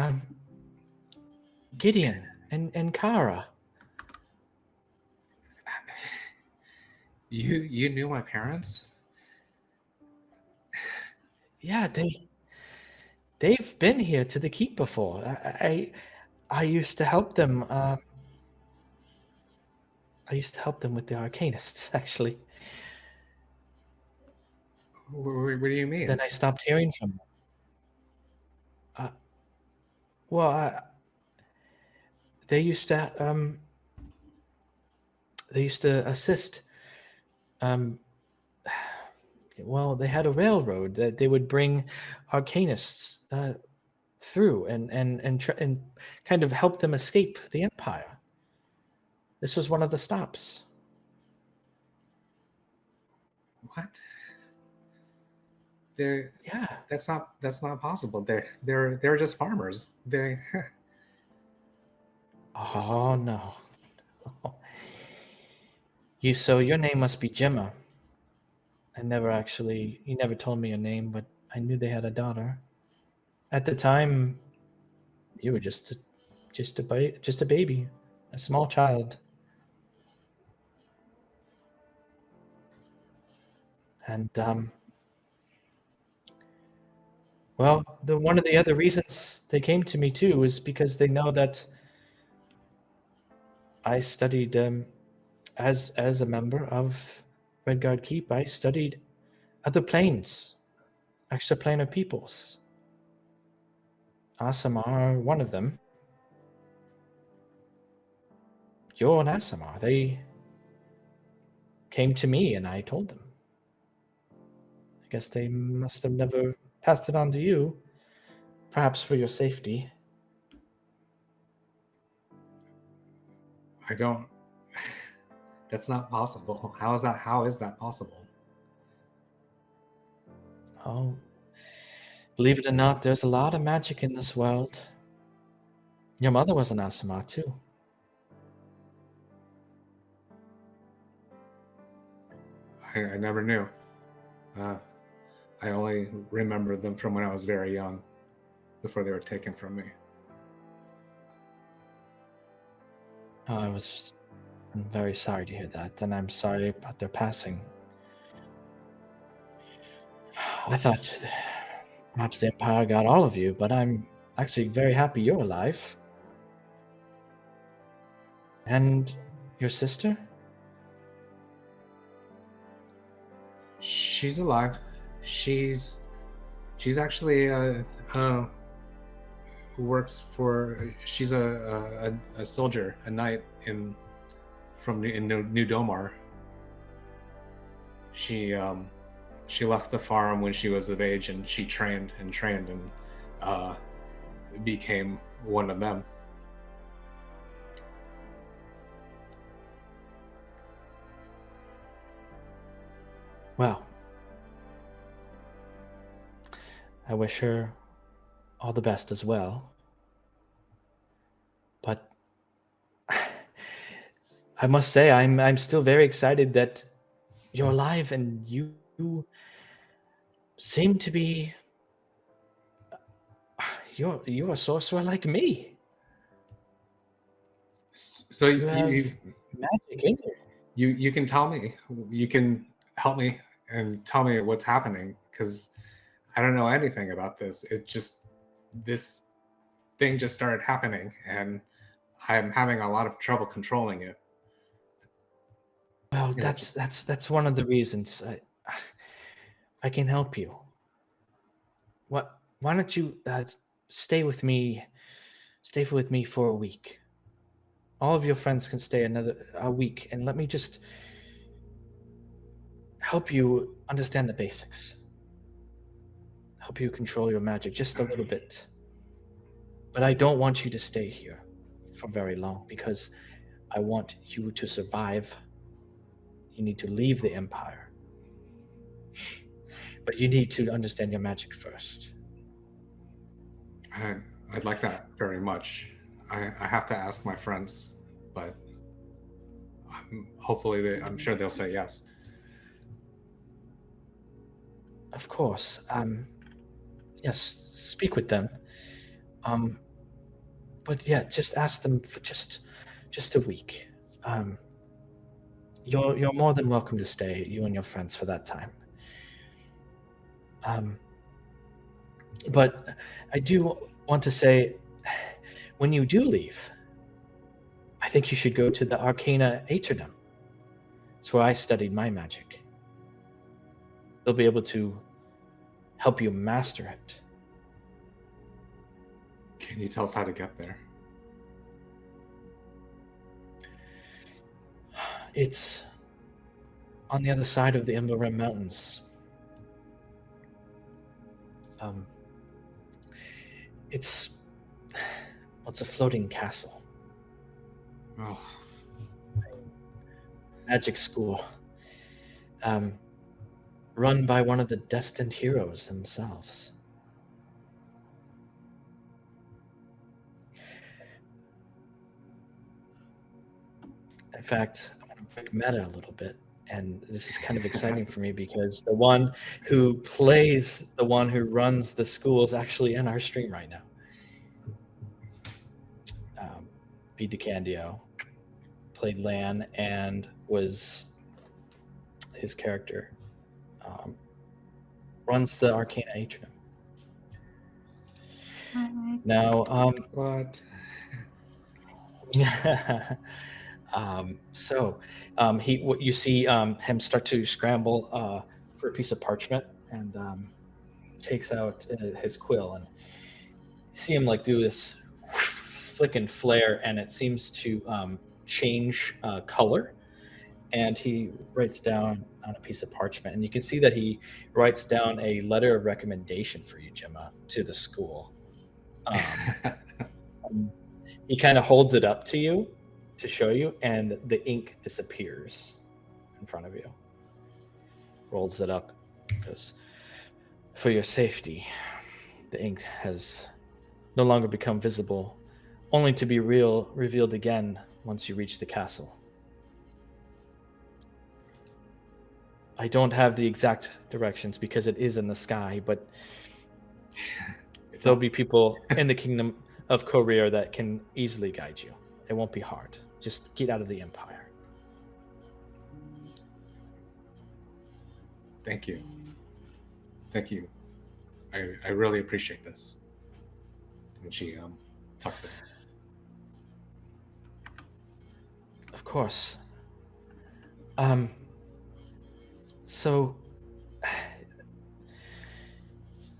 Gideon and Kara. You knew my parents? Yeah, they've been here to the keep before. I used to help them. I used to help them with the Arcanists, actually. What do you mean? Then I stopped hearing from them. they used to assist. Well, they had a railroad that they would bring arcanists through and kind of help them escape the Empire. This was one of the stops. What? They're Yeah. that's not possible. They're just farmers. They Oh no. So your name must be Gemma. You never told me your name, but I knew they had a daughter. At the time, you were just a baby, a small child. And well, one of the other reasons they came to me too is because they know that I studied as a member of Redguard Keep. I studied other planes, extraplanar peoples. Asimar, one of them. You're an Asimar. They came to me and I told them. I guess they must have never passed it on to you, perhaps for your safety. I don't. That's not possible. How is that possible? Oh, believe it or not, there's a lot of magic in this world. Your mother was an Asimar too. I never knew. I only remember them from when I was very young, before they were taken from me. Oh, I'm very sorry to hear that, and I'm sorry about their passing. I thought perhaps the Empire got all of you, but I'm actually very happy you're alive. And your sister? She's alive. She's actually who works for. She's a soldier, a knight in New Domar. She left the farm when she was of age, and she trained and became one of them. Well, I wish her all the best as well. But I must say, I'm still very excited that you're alive and you seem to be you're a sorcerer like me. So You have magic in you. You can tell me. You can help me and tell me what's happening, because I don't know anything about this. It's just this thing just started happening, and I'm having a lot of trouble controlling it. Well, Yeah. that's one of the reasons I can help you. Why don't you stay with me? Stay with me for a week. All of your friends can stay a week, and let me just help you understand the basics. Help you control your magic just a little bit. But I don't want you to stay here for very long, because I want you to survive. You need to leave the Empire. But you need to understand your magic first. I'd like that very much. I have to ask my friends, but hopefully I'm sure they'll say yes. Of course. Yes, speak with them. But yeah, just ask them for just a week. You're more than welcome to stay, you and your friends, for that time. But I do want to say, when you do leave, I think you should go to the Arcana Aeternum. It's where I studied my magic. They'll be able to help you master it. Can you tell us how to get there? It's on the other side of the Emerald Rim Mountains. It's a floating castle. Oh, Magic school. Run by one of the destined heroes themselves. In fact, I'm going to break meta a little bit, and this is kind of exciting for me because the one who plays the one who runs the school is actually in our stream right now. B. DeCandio played Lan and was his character. Runs the Arcana Atrium. Now, what? You see him start to scramble for a piece of parchment and takes out his quill, and you see him like do this flick and flare, and it seems to change color, and he writes down on a piece of parchment, and you can see that he writes down a letter of recommendation for you, Gemma, to the school. He kind of holds it up to you to show you, and the ink disappears in front of you. Rolls it up, goes, "For your safety, the ink has no longer become visible, only to be revealed again once you reach the castle. I don't have the exact directions because it is in the sky, but there'll be people in the kingdom of Korea that can easily guide you. It won't be hard. Just get out of the Empire." Thank you. Thank you. I really appreciate this. And she tucks it. Of course. So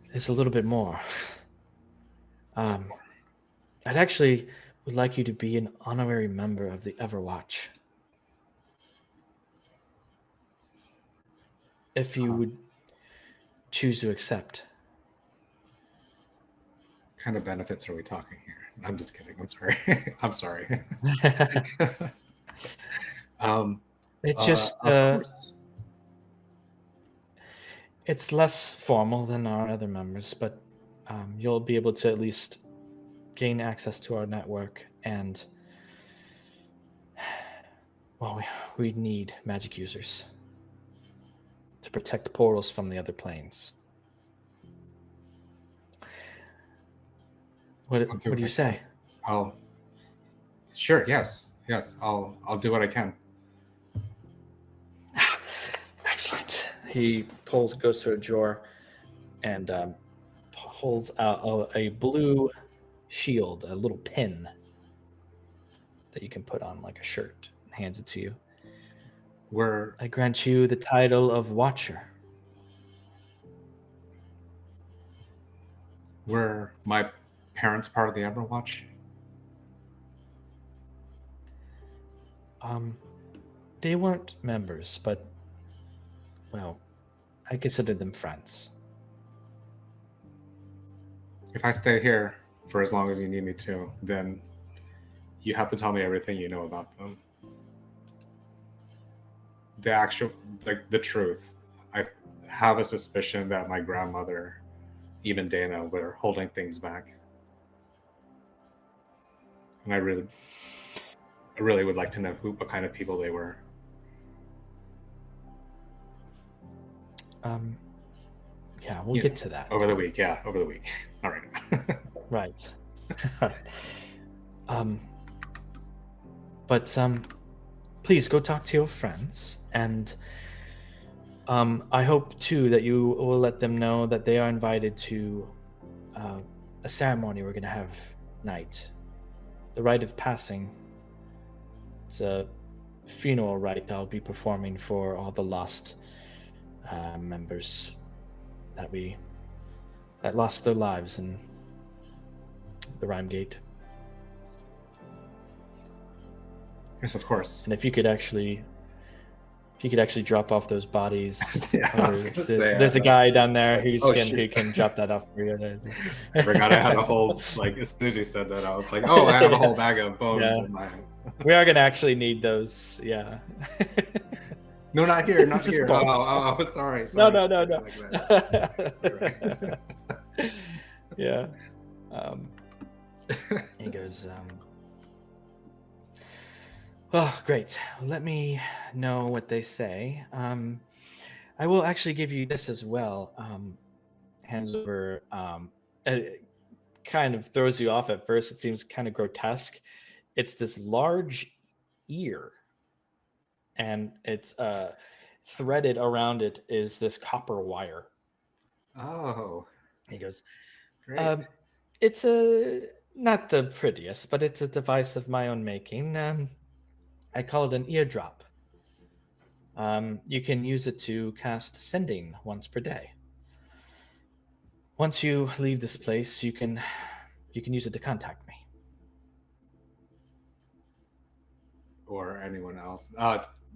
there's a little bit more. I'd actually would like you to be an honorary member of the Everwatch. If you would choose to accept. What kind of benefits are we talking here? I'm just kidding. I'm sorry. I'm sorry. It's just of course. it's less formal than our other members, but you'll be able to at least gain access to our network, and well, we need magic users to protect portals from the other planes. What do you say? Sure. Yes. I'll do what I can. Excellent. He goes to a drawer and pulls out a blue shield, a little pin that you can put on like a shirt, and hands it to you. I grant you the title of Watcher. Were my parents part of the Everwatch? They weren't members, but well, I consider them friends. If I stay here for as long as you need me to, then you have to tell me everything you know about them. The truth. I have a suspicion that my grandmother, even Dana, were holding things back. And I really would like to know what kind of people they were. Yeah, we'll get to that. Over the week. All right. Right. But please go talk to your friends, and I hope too that you will let them know that they are invited to a ceremony we're going to have tonight. The rite of passing. It's a funeral rite I'll be performing for all the lost members that lost their lives in the Rhyme Gate. Yes, of course. And if you could actually if you could actually drop off those bodies. Yeah, I was or gonna there's, say, there's a guy down there who shoot. can drop that off for you. I forgot I had a whole, like, as soon as you said that, I was like, oh, I have a whole bag of bones Yeah. in my... We are gonna actually need those. Yeah. No, not here, not It's just here. bones. Oh, sorry. No. Like that. Yeah. He goes, oh, great. Let me know what they say. I will actually give you this as well. Hands over. It kind of throws you off at first. It seems kind of grotesque. It's this large ear, and it's threaded around it is this copper wire. Oh, He goes, great. it's not the prettiest, but it's a device of my own making. I call it an eardrop. You can use it to cast sending once per day. Once you leave this place, you can use it to contact me. Or anyone else.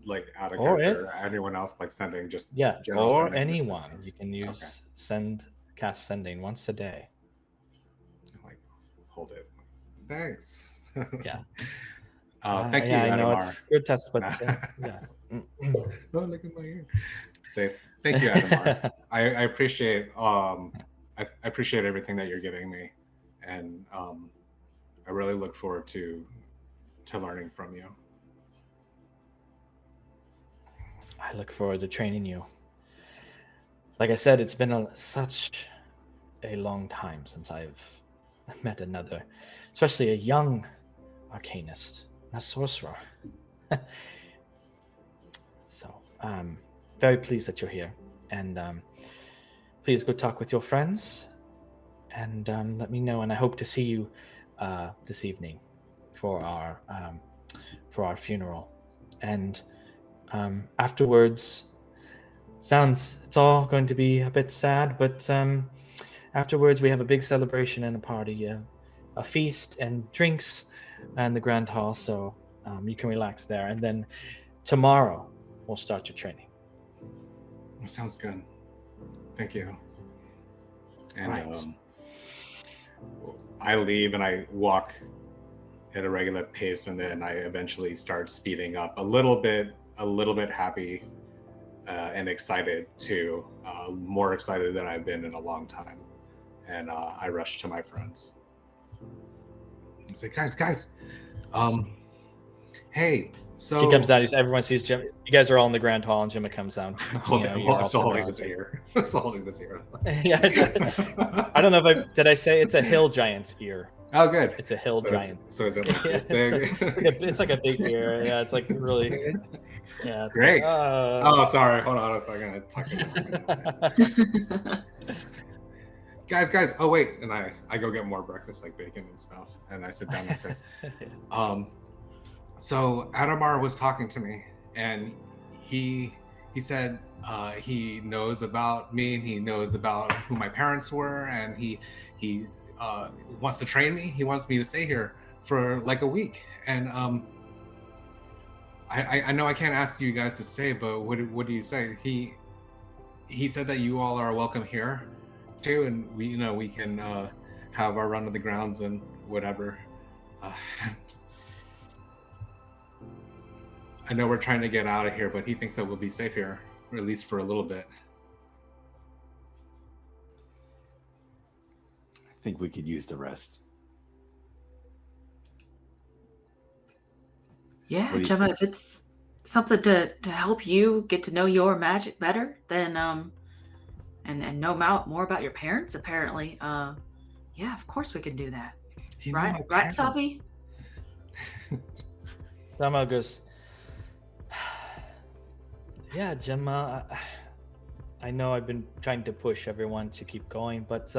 Like out of Or character, anyone else like sending just Yeah, general or sending to- anyone. You can use cast sending once a day. like hold it. Thanks. Yeah. Thank you, I know Adamar. it's grotesque, but yeah. Oh, look at my ear. Say thank you, Adamar. I appreciate I appreciate everything that you're giving me, and I really look forward to learning from you. I look forward to training you. Like I said, it's been such a long time since I've met another, especially a young arcanist, a sorcerer. So I'm very pleased that you're here, and please go talk with your friends, and let me know. And I hope to see you this evening for our funeral, and afterwards. It's all going to be a bit sad, but afterwards we have a big celebration and a party, a feast and drinks in the grand hall, so you can relax there. And then tomorrow we'll start your training. Sounds good. Thank you. And Right. I leave and I walk at a regular pace, and then I eventually start speeding up a little bit happy and excited too, more excited than I've been in a long time. And I rush to my friends. I say, guys, hey. So She comes down. Everyone sees Gemma. You guys are all in the grand hall, and Gemma comes down. I'm You're all holding this surrounded. ear. I'm holding this ear. Yeah, I don't know if did I say it's a hill giant's ear. Oh, good. It's a hill giant. So is it like Yeah, this big? it's like a big ear. Yeah, it's like really. Yeah, it's Great. Like, Oh, sorry. Hold on a second. I tuck it. Guys. Oh, wait. And I go get more breakfast, like bacon and stuff. And I sit down and say, so Adamar was talking to me, and he said he knows about me, and he knows about who my parents were, and he wants to train me. He wants me to stay here for like a week. And I know I can't ask you guys to stay, but what do you say? He said that you all are welcome here too, and we can have our run of the grounds and whatever. I know we're trying to get out of here, but he thinks that we'll be safe here, or at least for a little bit. I think we could use the rest. Yeah, What do you Gemma, think? if it's something to help you get to know your magic better, then and know more about your parents, apparently, yeah, of course we can do that. You know Right, my right, parents. Salvi? Sama goes, yeah, Gemma, I know I've been trying to push everyone to keep going, but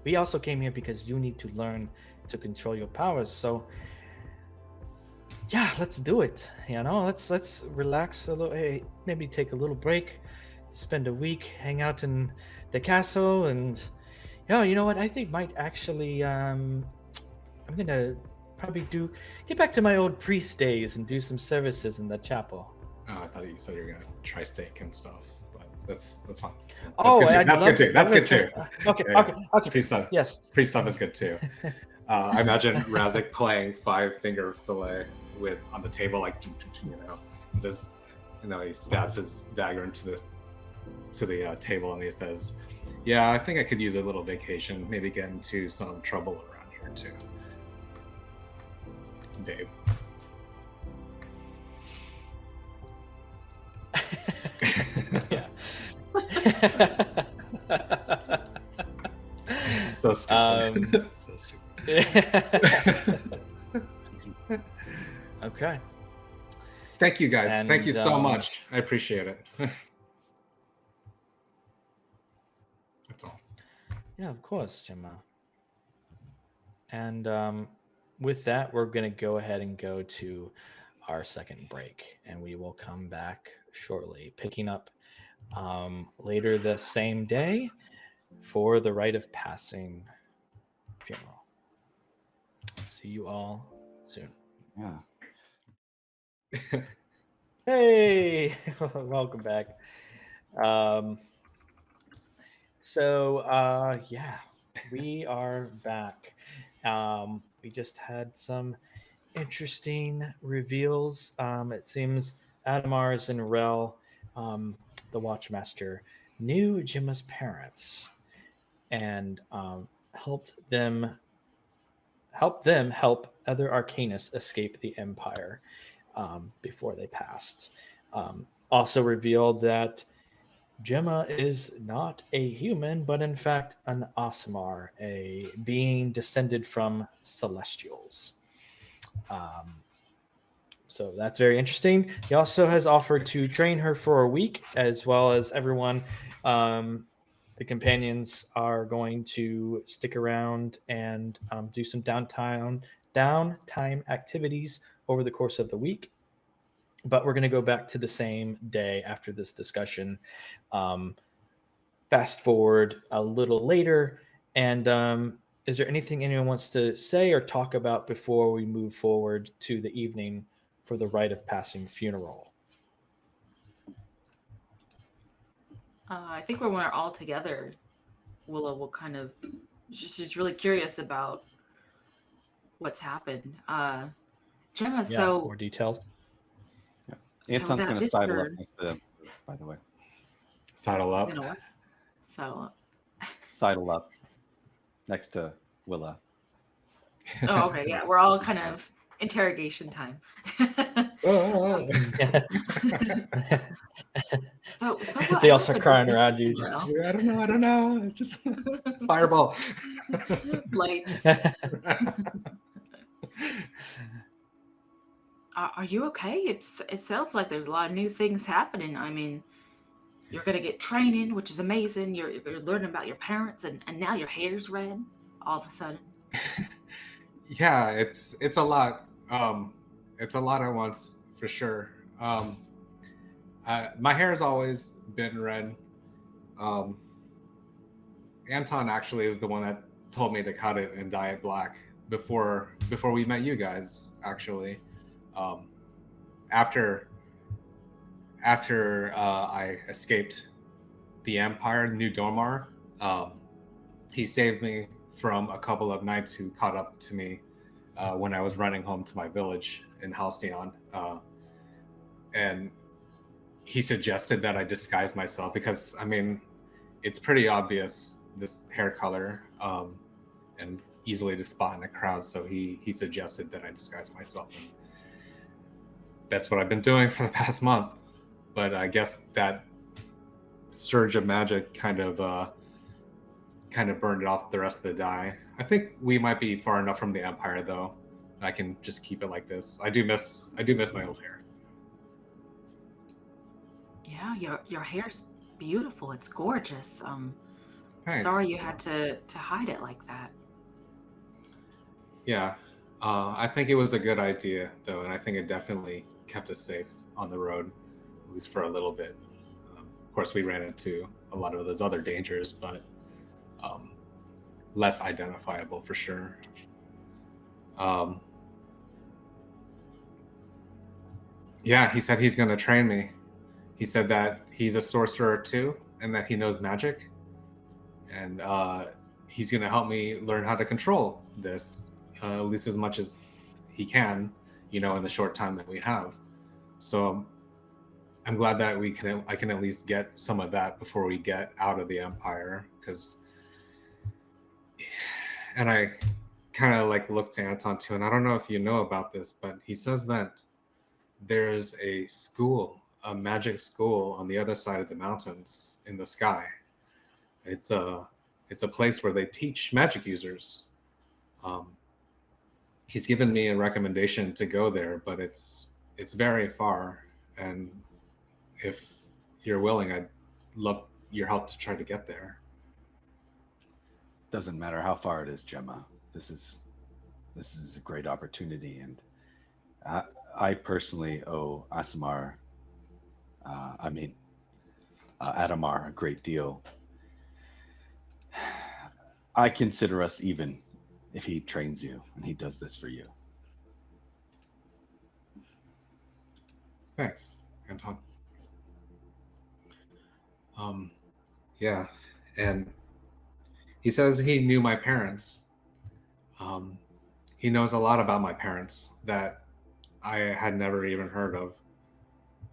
we also came here because you need to learn to control your powers. So yeah, let's do it. Let's relax a little. Hey, maybe take a little break, spend a week, hang out in the castle, and you know what? I think might actually I'm gonna probably get back to my old priest days and do some services in the chapel. Oh, I thought you said you were gonna try steak and stuff, but that's fine. That's good too. That's good too. Okay, Yeah, okay. Priest stuff. Yes. Priest stuff is good too. I imagine Razik playing 5-finger fillet on the table, like, he says, he stabs his dagger into the table, and he says, "Yeah, I think I could use a little vacation. Maybe get into some trouble around here too, babe." Yeah. So stupid. So stupid. Okay. Thank you, guys. And, Thank you so much. I appreciate it. That's all. Yeah, of course, Gemma. And with that, we're going to go ahead and go to our second break, and we will come back shortly, picking up later the same day for the rite of passing funeral. See you all soon. Yeah. Hey, welcome back. Yeah, we are back. We just had some interesting reveals. It seems Adamars and Rel, the Watchmaster, knew Gemma's parents and helped them help other Arcanists escape the Empire before they passed. Also revealed that Gemma is not a human, but in fact an Aasimar, a being descended from Celestials. So that's very interesting. He also has offered to train her for a week, as well as everyone. The companions are going to stick around and do some downtime activities over the course of the week. But we're going to go back to the same day after this discussion. Fast forward a little later, and is there anything anyone wants to say or talk about before we move forward to the evening for the rite of passing funeral? I think when we're all together, Willow will kind of just really curious about what's happened. Gemma, More details. Yeah. Anton's that going to sidle up Mr. next to them, by the way. Saddle up. You know what? So, Sidle up next to Willa. oh, okay, yeah, we're all kind of interrogation time. Oh. So what They all start happened crying with around you. Mr. Just Morel? I don't know. Just fireball. Lights. Are you okay? It sounds like there's a lot of new things happening. I mean, you're gonna get training, which is amazing. You're learning about your parents, and now your hair's red all of a sudden. Yeah, it's a lot. It's a lot at once for sure. My hair has always been red. Anton actually is the one that told me to cut it and dye it black before we met you guys. Actually, after I escaped the Empire, New Dormar, he saved me from a couple of knights who caught up to me when I was running home to my village in Halcyon. And he suggested that I disguise myself because, I mean, it's pretty obvious, this hair color, and easily to spot in a crowd. So he suggested that I disguise myself. And that's what I've been doing for the past month. But I guess that surge of magic kind of burned it off the rest of the dye. I think we might be far enough from the Empire, though. I can just keep it like this. I do miss my old hair. Yeah, your hair's beautiful. It's gorgeous. Thanks. Sorry you had to hide it like that. Yeah, I think it was a good idea, though, and I think it definitely kept us safe on the road, at least for a little bit. Of course, we ran into a lot of those other dangers, but less identifiable for sure. Yeah, he said he's going to train me. He said that he's a sorcerer too, and that he knows magic. And he's going to help me learn how to control this, at least as much as he can, in the short time that we have. So I'm glad that I can at least get some of that before we get out of the Empire. And I kind of looked to Anton too, and I don't know if you know about this, but he says that there's a magic school on the other side of the mountains in the sky. It's a place where they teach magic users. He's given me a recommendation to go there, but it's very far, and if you're willing, I'd love your help to try to get there. Doesn't matter how far it is, Gemma. This is a great opportunity, and I personally owe Adamar a great deal. I consider us even if he trains you and he does this for you. Thanks, Anton. Yeah, and he says he knew my parents. He knows a lot about my parents that I had never even heard of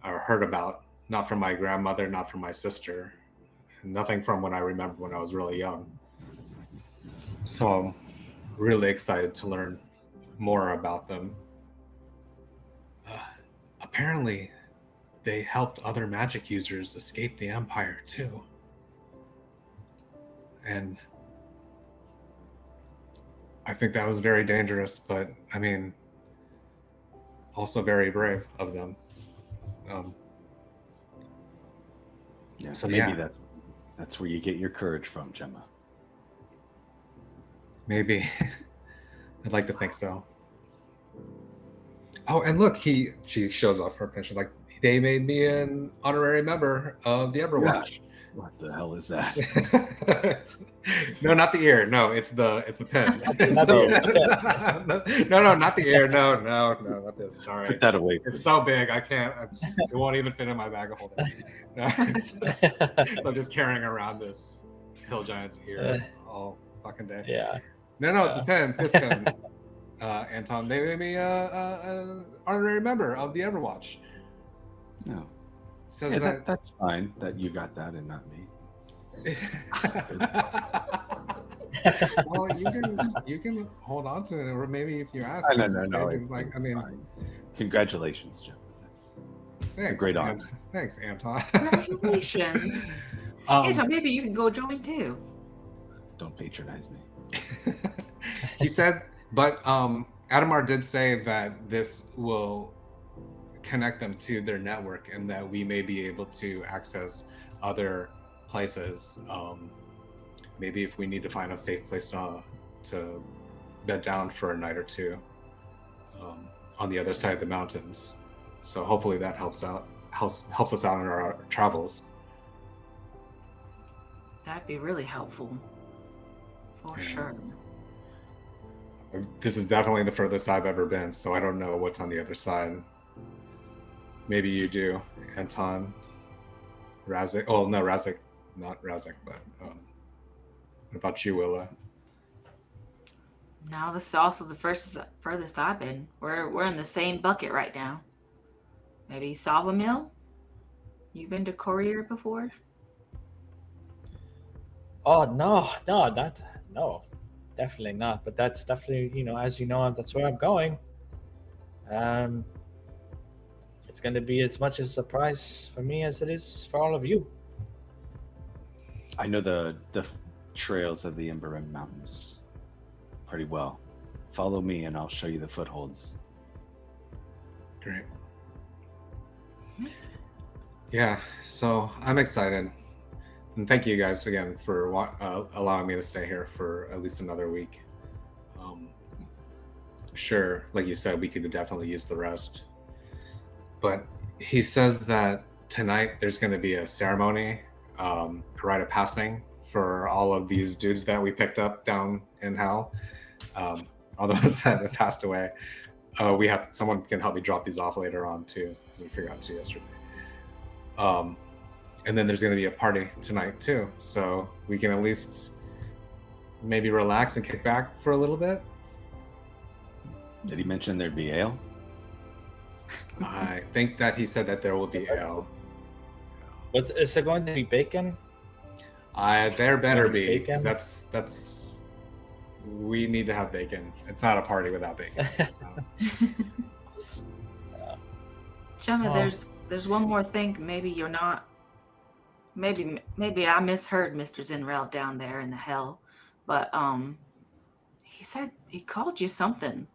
or heard about. Not from my grandmother, not from my sister, nothing from when I remember when I was really young. So I'm really excited to learn more about them. Apparently, they helped other magic users escape the Empire too. And I think that was very dangerous, but I mean, also very brave of them. So maybe that's where you get your courage from, Gemma. Maybe. I'd like to think so. Oh, and look, she shows off her pin. She's like, they made me an honorary member of the Everwatch. What the hell is that? No, not the ear. No, it's the pin. No, not the ear. No, not this. Sorry. Put that away. It's so big, I can't. It won't even fit in my bag of holding. No, so I'm just carrying around this hill giant's ear all fucking day. Yeah. No, the pen. This pen. Anton, they made me an honorary member of the Everwatch. No. Says that's fine that you got that and not me. Well, you can hold on to it, or maybe if you ask. No. Congratulations, Jim. That's a great honor. Thanks, Anton. Congratulations. Anton, maybe you can go join too. Don't patronize me. He said, but Adamar did say that this will connect them to their network, and that we may be able to access other places. Maybe if we need to find a safe place to bed down for a night or two on the other side of the mountains. So hopefully that helps us out in our travels. That'd be really helpful. For sure. This is definitely the furthest I've ever been, so I don't know what's on the other side. Maybe you do, Anton. Razik. Oh, no, Razik. Not Razik, but what about you, Willa? No, this is also the furthest I've been. We're in the same bucket right now. Maybe Salvamil? You've been to Courier before? Oh no, definitely not. But that's definitely, as you know, that's where I'm going. It's going to be as much a surprise for me as it is for all of you. I know the trails of the Emberim Mountains pretty well. Follow me and I'll show you the footholds. Great. Nice. Yeah, so I'm excited. And thank you guys again for allowing me to stay here for at least another week. Sure, like you said, we could definitely use the rest. But he says that tonight there's going to be a ceremony, a rite of passing for all of these dudes that we picked up down in hell. All those that have passed away. someone can help me drop these off later on too, because I forgot to yesterday. And then there's going to be a party tonight too, so we can at least maybe relax and kick back for a little bit. Did he mention there'd be ale? I think that he said that there will be ale. Is there going to be bacon? There better Sorry, be, 'cause bacon? that's we need to have bacon. It's not a party without bacon. Gemma, Oh. there's one more thing. Maybe you're not. Maybe I misheard Mr. Zinrel down there in the hell, but he said he called you something.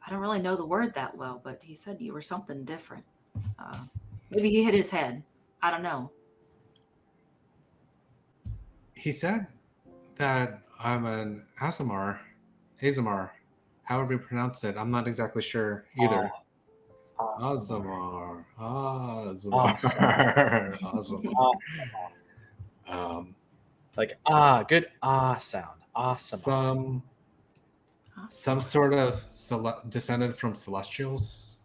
I don't really know the word that well, but he said you were something different. Maybe he hit his head. I don't know. He said that I'm an Azamar, however you pronounce it. I'm not exactly sure either. Awesome. Azamar. Awesome. Like good sound. Awesome. Some sort of descended from Celestials.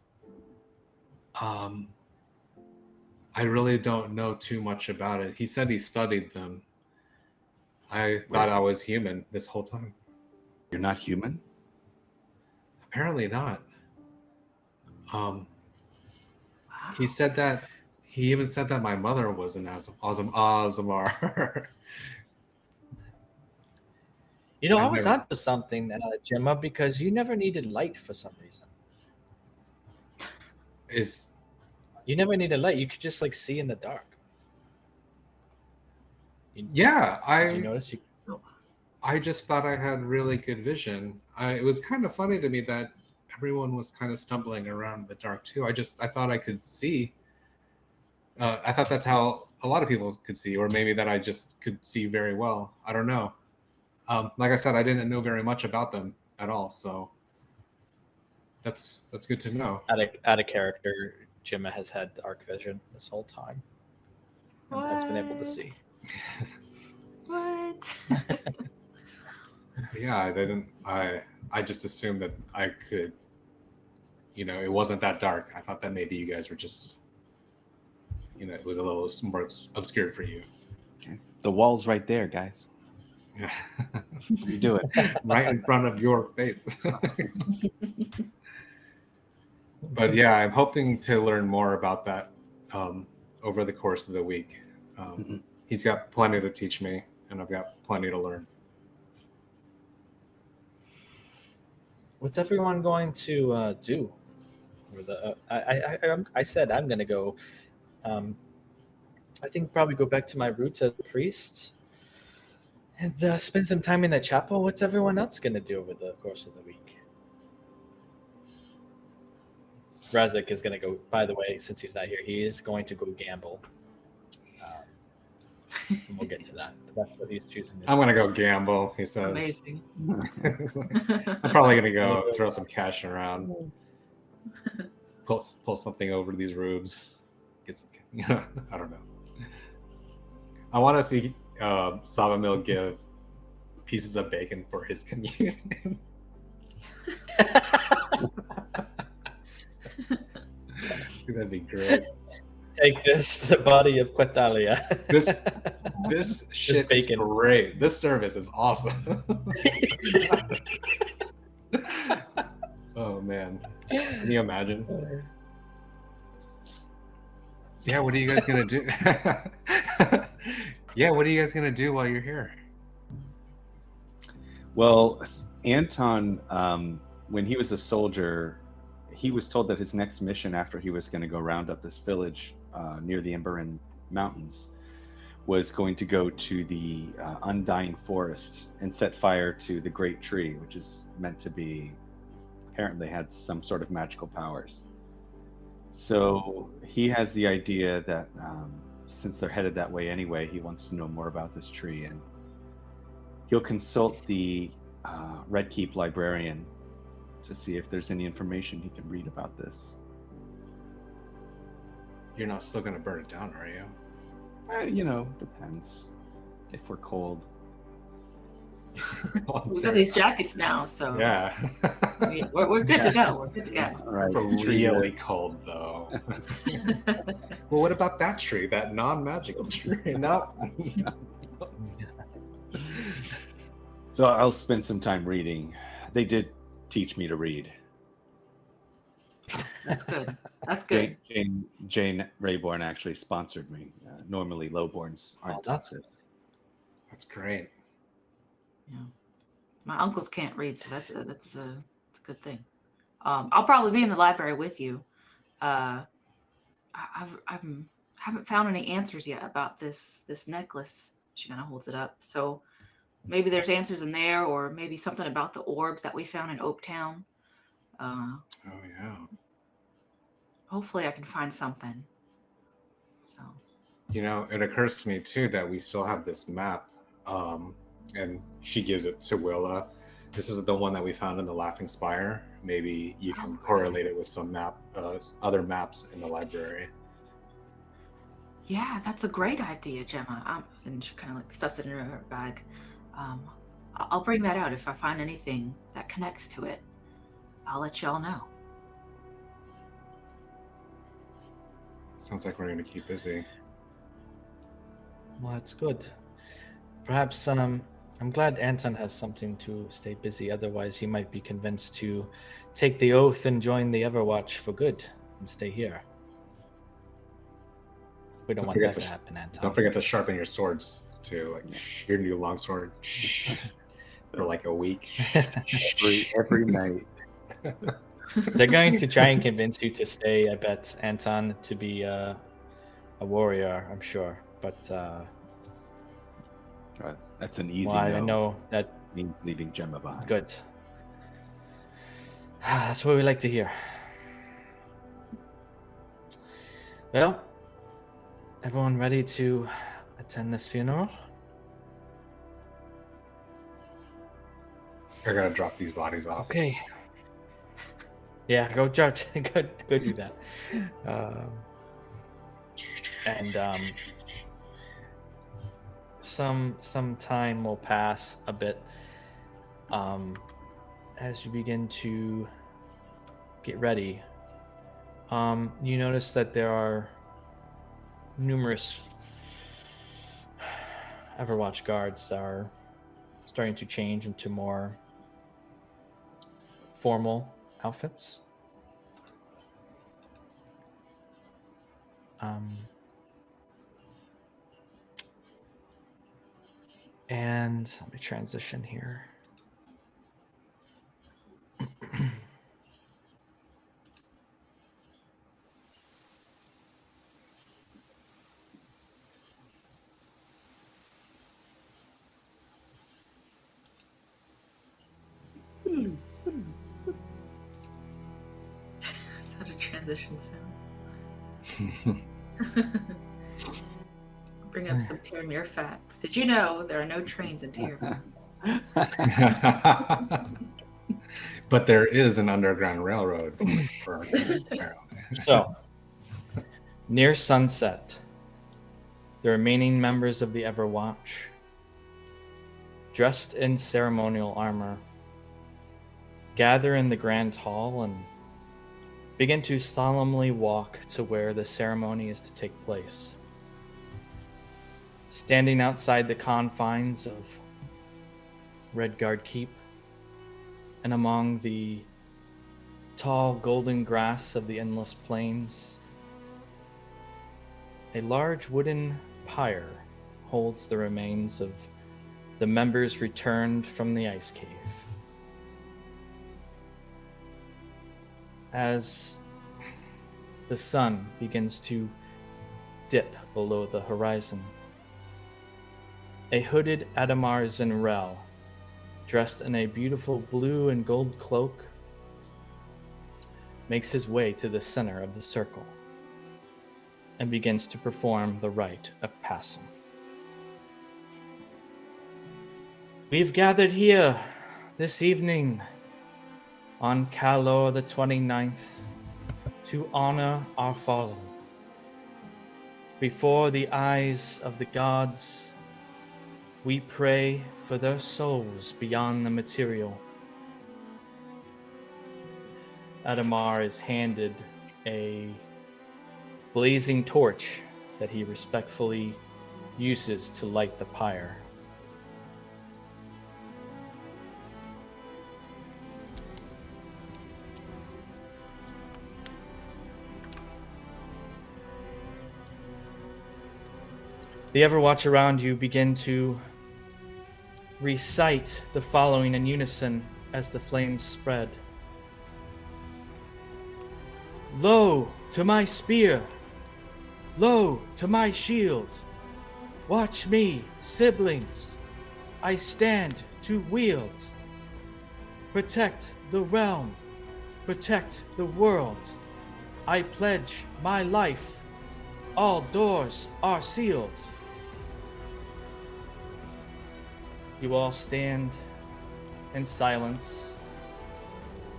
I really don't know too much about it. He said he studied them. I thought I was human this whole time. You're not human? Apparently not. Wow. He said that. He even said that my mother was an Azamar. You know, I I've was never- onto something, Gemma, because you never needed light for some reason. You never needed light. You could just like see in the dark. Yeah, Did you notice? I just thought I had really good vision. It was kind of funny to me that everyone was kind of stumbling around in the dark too. I thought I could see. I thought that's how a lot of people could see, or maybe that I just could see very well. I don't know. Like I said, I didn't know very much about them at all, so that's good to know. Out of character, Gemma has had dark vision this whole time. And has been able to see. What? Yeah, I didn't. I just assumed that I could. It wasn't that dark. I thought that maybe you guys were just. It was a little more obscured for you. The wall's right there, guys. Yeah. What are you doing? Right in front of your face. But yeah, I'm hoping to learn more about that over the course of the week. He's got plenty to teach me, and I've got plenty to learn. What's everyone going to do? I said I'm going to go. I think probably go back to my roots as a priest and spend some time in the chapel. What's everyone else going to do over the course of the week? Razik is going to go, by the way, since he's not here, he is going to go gamble. And we'll get to that. But that's what he's choosing. I'm going to go gamble, he says. Amazing. I'm probably going to go throw some cash around. Pull something over to these rubes. Get some, I don't know. I want to see Savamil give pieces of bacon for his communion. That'd be great. Take this, the body of Quetalia. This shit is bacon. great. This service is awesome. Oh man, can you imagine? Yeah, what are you guys gonna do? Yeah, what are you guys gonna do while you're here? Well, Anton, when he was a soldier, he was told that his next mission after he was going to go round up this village near the Emberin Mountains was going to go to the Undying Forest and set fire to the Great Tree, which is meant to be, apparently had some sort of magical powers. So he has the idea that since they're headed that way anyway, he wants to know more about this tree, and he'll consult the Red Keep librarian to see if there's any information he can read about this. You're not still gonna burn it down, are you? Depends. If we're cold. We got these jackets now, so Yeah. We're good to go. We're good to go. All right. Really cold though. Well, what about that tree? That non-magical tree? No. So I'll spend some time reading. They did teach me to read. That's good. That's good. Jane Rayborn actually sponsored me. Normally, lowborns aren't. That's good. That's great. Yeah. My uncles can't read, so that's a good thing. I'll probably be in the library with you. I haven't found any answers yet about this necklace. She kind of holds it up. So maybe there's answers in there, or maybe something about the orbs that we found in Oaktown. Oh yeah. Hopefully I can find something. So You know, it occurs to me too that we still have this map, and she gives it to Willa. This is the one that we found in the Laughing Spire. Maybe you can correlate it with some other maps in the library. yeah, that's a great idea, Gemma. And she kind of like stuffs it in her bag. I'll bring that out if I find anything that connects to it. I'll let y'all know. Sounds like we're going to keep busy. Well, that's good. Perhaps I'm glad Anton has something to stay busy. Otherwise, he might be convinced to take the oath and join the Everwatch for good and stay here. We don't want that to happen, Anton. Don't forget to sharpen your swords too, like your new longsword for like a week. every night. They're going to try and convince you to stay, I bet, Anton, to be a warrior, I'm sure. But that's an easy I no. know that Means leaving Gemma behind. Good. That's what we like to hear. Well, everyone ready to attend this funeral? You're going to drop these bodies off. Okay. Yeah, go do that. Some time will pass a bit as you begin to get ready. You notice that there are numerous Everwatch guards that are starting to change into more formal outfits. And let me transition here. Such a transition sound. Bring up some Terramir facts. Did you know there are no trains in Terramir? But there is an underground railroad. So, near sunset, the remaining members of the Everwatch, dressed in ceremonial armor, gather in the grand hall and begin to solemnly walk to where the ceremony is to take place. Standing outside the confines of Redguard Keep and among the tall golden grass of the endless plains, a large wooden pyre holds the remains of the members returned from the ice cave. As the sun begins to dip below the horizon, a hooded Adamar Zinrel, dressed in a beautiful blue and gold cloak, makes his way to the center of the circle and begins to perform the rite of passing. We've gathered here this evening on Kalor the 29th to honor our fallen. Before the eyes of the gods, we pray for their souls beyond the material. Adamar is handed a blazing torch that he respectfully uses to light the pyre. The Everwatch around you begin to recite the following in unison as the flames spread. Lo to my spear! Lo to my shield! Watch me, siblings! I stand to wield. Protect the realm. Protect the world. I pledge my life. All doors are sealed. You all stand in silence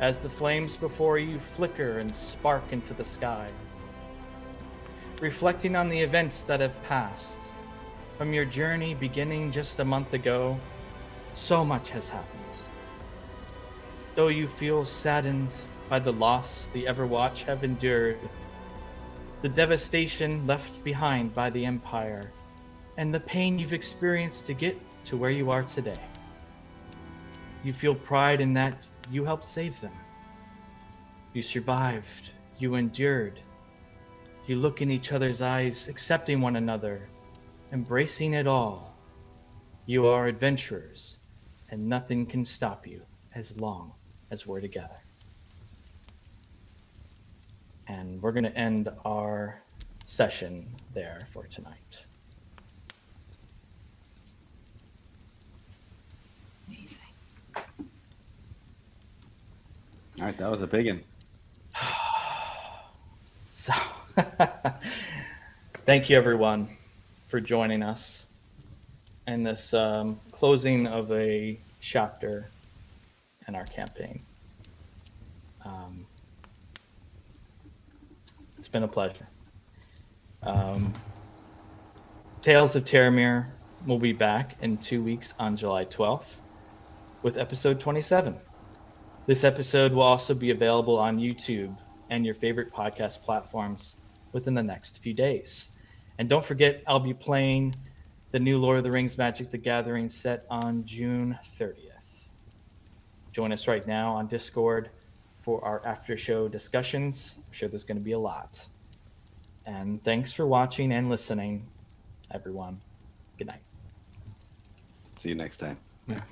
as the flames before you flicker and spark into the sky, reflecting on the events that have passed. From your journey beginning just a month ago, so much has happened. Though you feel saddened by the loss the Everwatch have endured, the devastation left behind by the Empire, and the pain you've experienced to get to where you are today. You feel pride in that you helped save them. You survived. You endured. You look in each other's eyes, accepting one another, embracing it all. You are adventurers, and nothing can stop you as long as we're together. And we're going to end our session there for tonight. Amazing. All right, that was a big one. So, thank you everyone for joining us in this closing of a chapter in our campaign. It's been a pleasure. Tales of Terramir will be back in 2 weeks on July 12th with episode 27. This episode will also be available on YouTube and your favorite podcast platforms within the next few days. And don't forget, I'll be playing the new Lord of the Rings Magic the Gathering set on June 30th. Join us right now on Discord for our after show discussions. I'm sure there's going to be a lot. And thanks for watching and listening, everyone. Good night. See you next time. Bye.